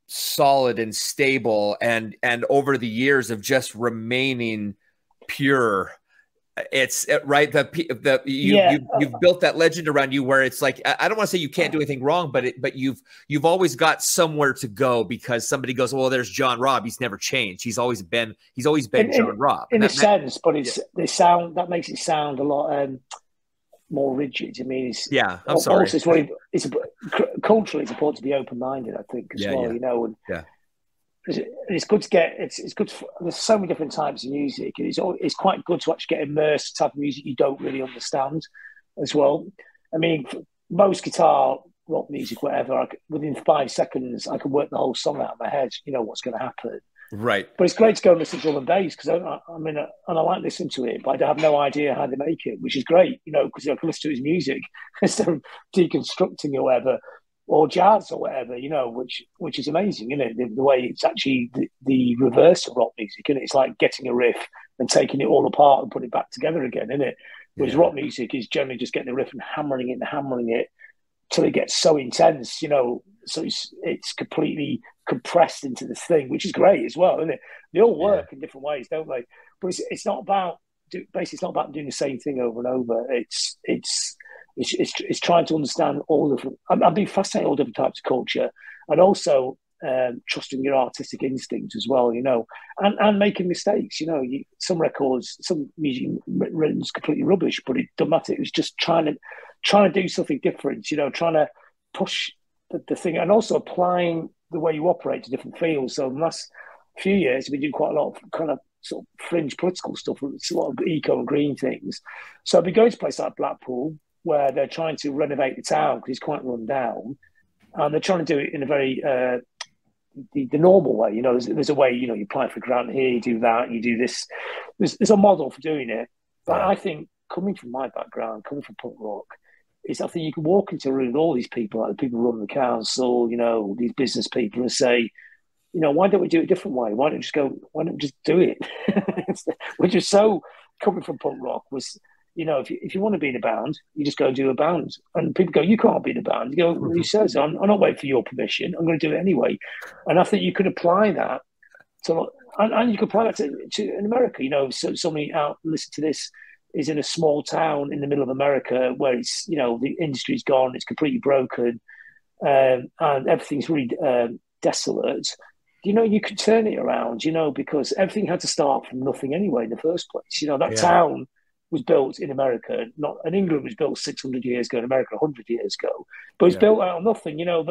solid and stable, and over the years of just remaining pure. It's right. You've built that legend around you where it's like, I don't want to say you can't do anything wrong, but you've always got somewhere to go because somebody goes, well, there's John Robb. He's never changed. He's always been John Robb in a sense, but the sound that makes it sound a lot more rigid. I mean, I'm sorry. Also, culturally, it's important to be open-minded, I think, as well. And it's good to get. It's good. There's so many different types of music. It's quite good to actually get immersed in type of music you don't really understand, as well. I mean, most guitar, rock music, whatever. Within 5 seconds, I can work the whole song out of my head. You know what's going to happen. Right. But it's great to go and listen to drum and bass because I like listening to it, but I have no idea how they make it, which is great. Because I can listen to his music instead of deconstructing or whatever. Or jazz or whatever, which is amazing, isn't it? The way it's actually the reverse of rock music, and it's like getting a riff and taking it all apart and putting it back together again, isn't it? Whereas rock music is generally just getting a riff and hammering it till it gets so intense, so it's completely compressed into this thing, which is great as well, isn't it? They all work in different ways, don't they? But it's not about doing the same thing over and over. It's trying to understand all the different. I've been fascinated with all different types of culture, and also trusting your artistic instinct as well, and making mistakes. Some records, some music written is completely rubbish, but it doesn't matter. It was just trying to do something different. Trying to push the thing, and also applying the way you operate to different fields. So in the last few years, we've been doing quite a lot of kind of sort of fringe political stuff. It's a lot of eco and green things. So I've been going to places like Blackpool, where they're trying to renovate the town because it's quite run down. And they're trying to do it in a very the normal way. You know, there's a way, you know, you apply for a grant here, you do that, you do this. There's a model for doing it. But I think, coming from my background, coming from punk rock, is I think you can walk into a room with all these people, like the people running the council, you know, these business people, and say, you know, why don't we do it a different way? Why don't we just do it? Which is so, coming from punk rock, was, you know, if you want to be in a band, you just go and do a band. And people go, you can't be in a band. You go, well, he says, I'm not waiting for your permission. I'm going to do it anyway. And I think you could apply that to, and you could apply that to in America. You know, so somebody out listen to this is in a small town in the middle of America where it's, you know, the industry's gone, it's completely broken, and everything's really desolate. You know, you could turn it around, you know, because everything had to start from nothing anyway in the first place. You know, that town was built in America, and England was built 600 years ago, and America 100 years ago. But it's built out of nothing. You know,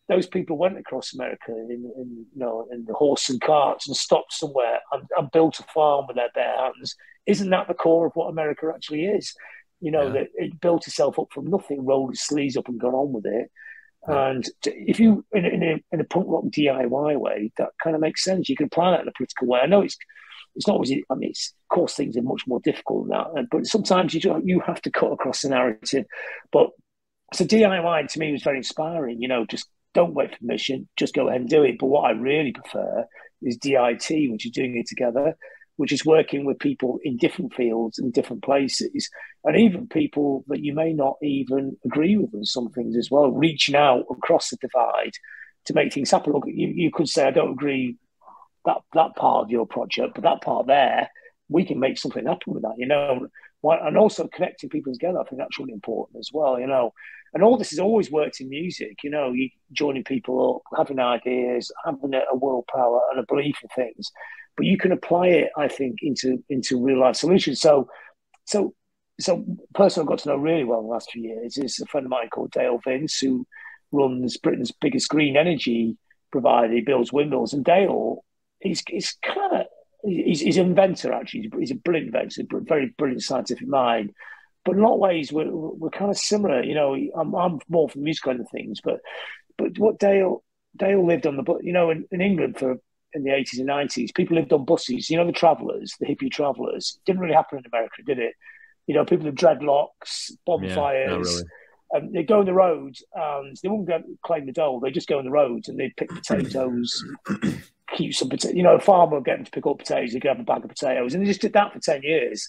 those people went across America in the horse and carts and stopped somewhere and built a farm with their bare hands. Isn't that the core of what America actually is? You know, that it built itself up from nothing, rolled its sleeves up and got on with it. And if you, in a punk rock DIY way, that kind of makes sense. You can apply that in a political way. I know it's not always, I mean, of course, things are much more difficult than that. But sometimes you have to cut across the narrative. But so DIY to me was very inspiring. You know, just don't wait for permission, just go ahead and do it. But what I really prefer is DIT, which is doing it together, which is working with people in different fields and different places, and even people that you may not even agree with on some things as well, reaching out across the divide to make things happen. Look, you could say, I don't agree that part of your project, but that part there, we can make something happen with that, you know. And also connecting people together, I think that's really important as well, you know. And all this has always worked in music, you know, you joining people up, having ideas, having a willpower and a belief in things. But you can apply it, I think, into real life solutions. So person I've got to know really well in the last few years is a friend of mine called Dale Vince, who runs Britain's biggest green energy provider. He builds windmills. And Dale, he's an inventor, actually. He's a brilliant inventor, a very brilliant scientific mind. But in a lot of ways, we're kind of similar. You know, I'm more from the musical end of things, but what Dale lived on the, you know, in England in the 80s and 90s, people lived on buses. You know, the travellers, the hippie travellers. It didn't really happen in America, did it? You know, people with dreadlocks, bonfires. They go on the roads and they wouldn't go claim the dole. They just go on the roads and they pick potatoes, keep some potatoes. You know, a farmer would get them to pick up potatoes. They could have a bag of potatoes. And they just did that for 10 years.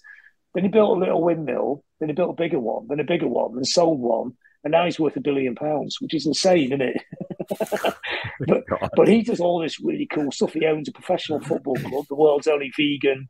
Then he built a little windmill. Then he built a bigger one. Then a bigger one. Then sold one. And now he's worth £1 billion, which is insane, isn't it? but he does all this really cool stuff. He owns a professional football club, the world's only vegan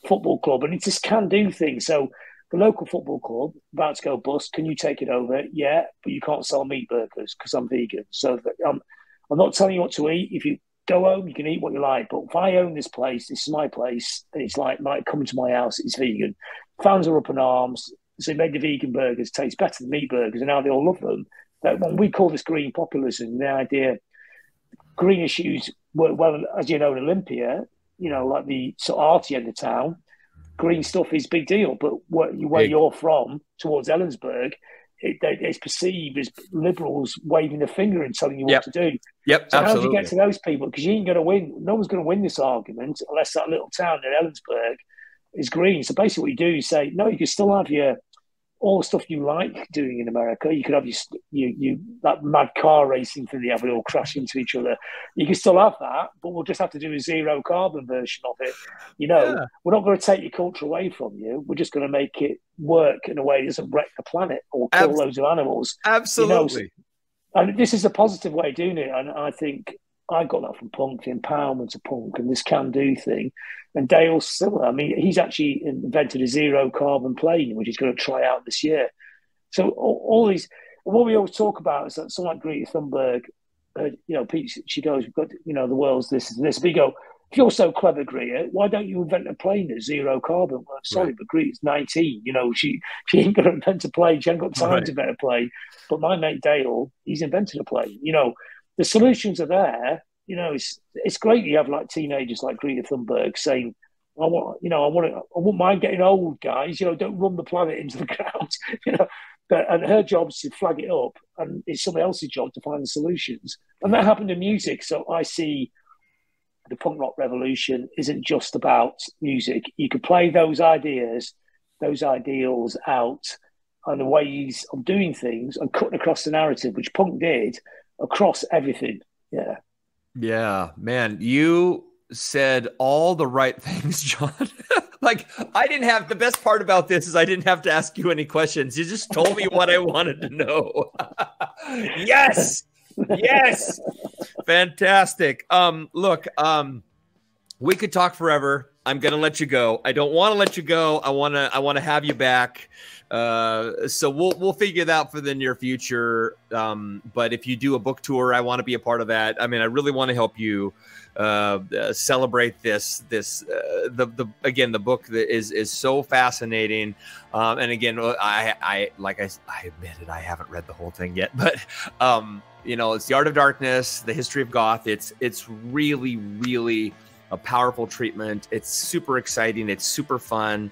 football club, and he just can do things. So the local football club, about to go bust, can you take it over? Yeah, but you can't sell meat burgers because I'm vegan. So I'm not telling you what to eat. If you go home, you can eat what you like. But if I own this place, this is my place, and it's like come to my house, it's vegan. Fans are up in arms. So he made the vegan burgers taste better than meat burgers, and now they all love them. When we call this green populism, the idea green issues work well, as you know, in Olympia, you know, like the sort of arty end of town, green stuff is big deal. But where you're from, towards Ellensburg, it's perceived as liberals waving a finger and telling you what to do. Yep, so absolutely. How do you get to those people? Because you ain't going to win. No one's going to win this argument unless that little town in Ellensburg is green. So basically what you do is say, no, you can still have all the stuff you like doing in America. You could have you that mad car racing thing, they all crash into each other. You can still have that, but we'll just have to do a zero carbon version of it. You know, we're not going to take your culture away from you. We're just going to make it work in a way that doesn't wreck the planet or kill loads of animals. Absolutely. You know, and this is a positive way of doing it. And I think I got that from punk, the empowerment of punk and this can-do thing. And Dale's similar. I mean, he's actually invented a zero-carbon plane, which he's going to try out this year. So all these, what we always talk about is that someone like Greta Thunberg, you know, she goes, we've got, you know, the world's this and this. We go, if you're so clever, Greta, why don't you invent a plane that's zero carbon? Well, sorry, but Greta's 19. You know, she ain't going to invent a plane. She hasn't got time to invent a plane. But my mate Dale, he's invented a plane. You know, the solutions are there. You know, it's great you have like teenagers like Greta Thunberg saying, I wouldn't mind getting old, guys. Don't run the planet into the ground. And her job is to flag it up, and it's somebody else's job to find the solutions. And that happened in music. So I see the punk rock revolution isn't just about music. You could play those ideas, those ideals out, and the ways of doing things and cutting across the narrative, which punk did across everything. Yeah. Yeah, man, you said all the right things, John. Like, the best part about this is I didn't have to ask you any questions. You just told me what I wanted to know. Yes. Yes. Fantastic. Look, we could talk forever. I'm going to let you go. I don't want to let you go. I want to have you back. So we'll figure that out for the near future. But if you do a book tour, I want to be a part of that. I mean, I really want to help you celebrate this. Again, the book that is so fascinating. And again, I admitted I haven't read the whole thing yet, but it's The Art of Darkness, the History of Goth. It's really, really a powerful treatment. It's super exciting. It's super fun.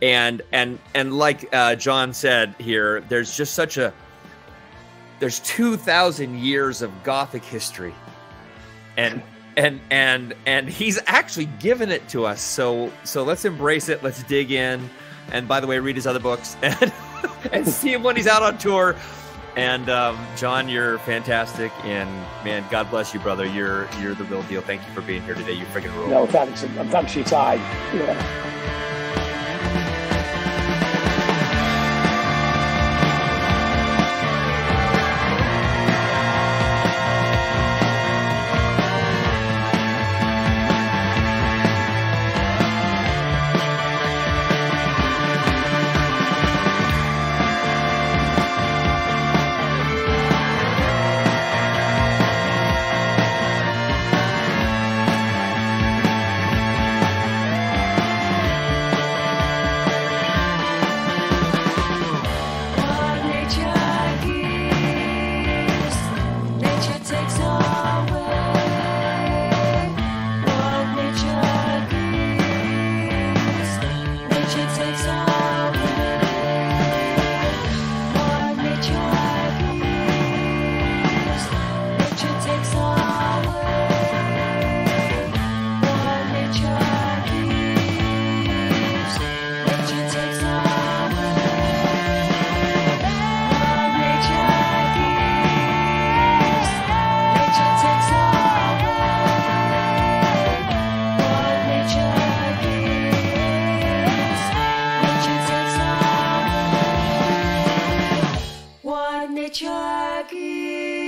And like John said here, there's 2,000 years of Gothic history, and he's actually given it to us. So let's embrace it. Let's dig in. And by the way, read his other books and see him when he's out on tour. And John, you're fantastic, and man, God bless you, brother. You're the real deal. Thank you for being here today. You freaking rule. No, thanks, and thanks for your time. Yeah. Nature gives.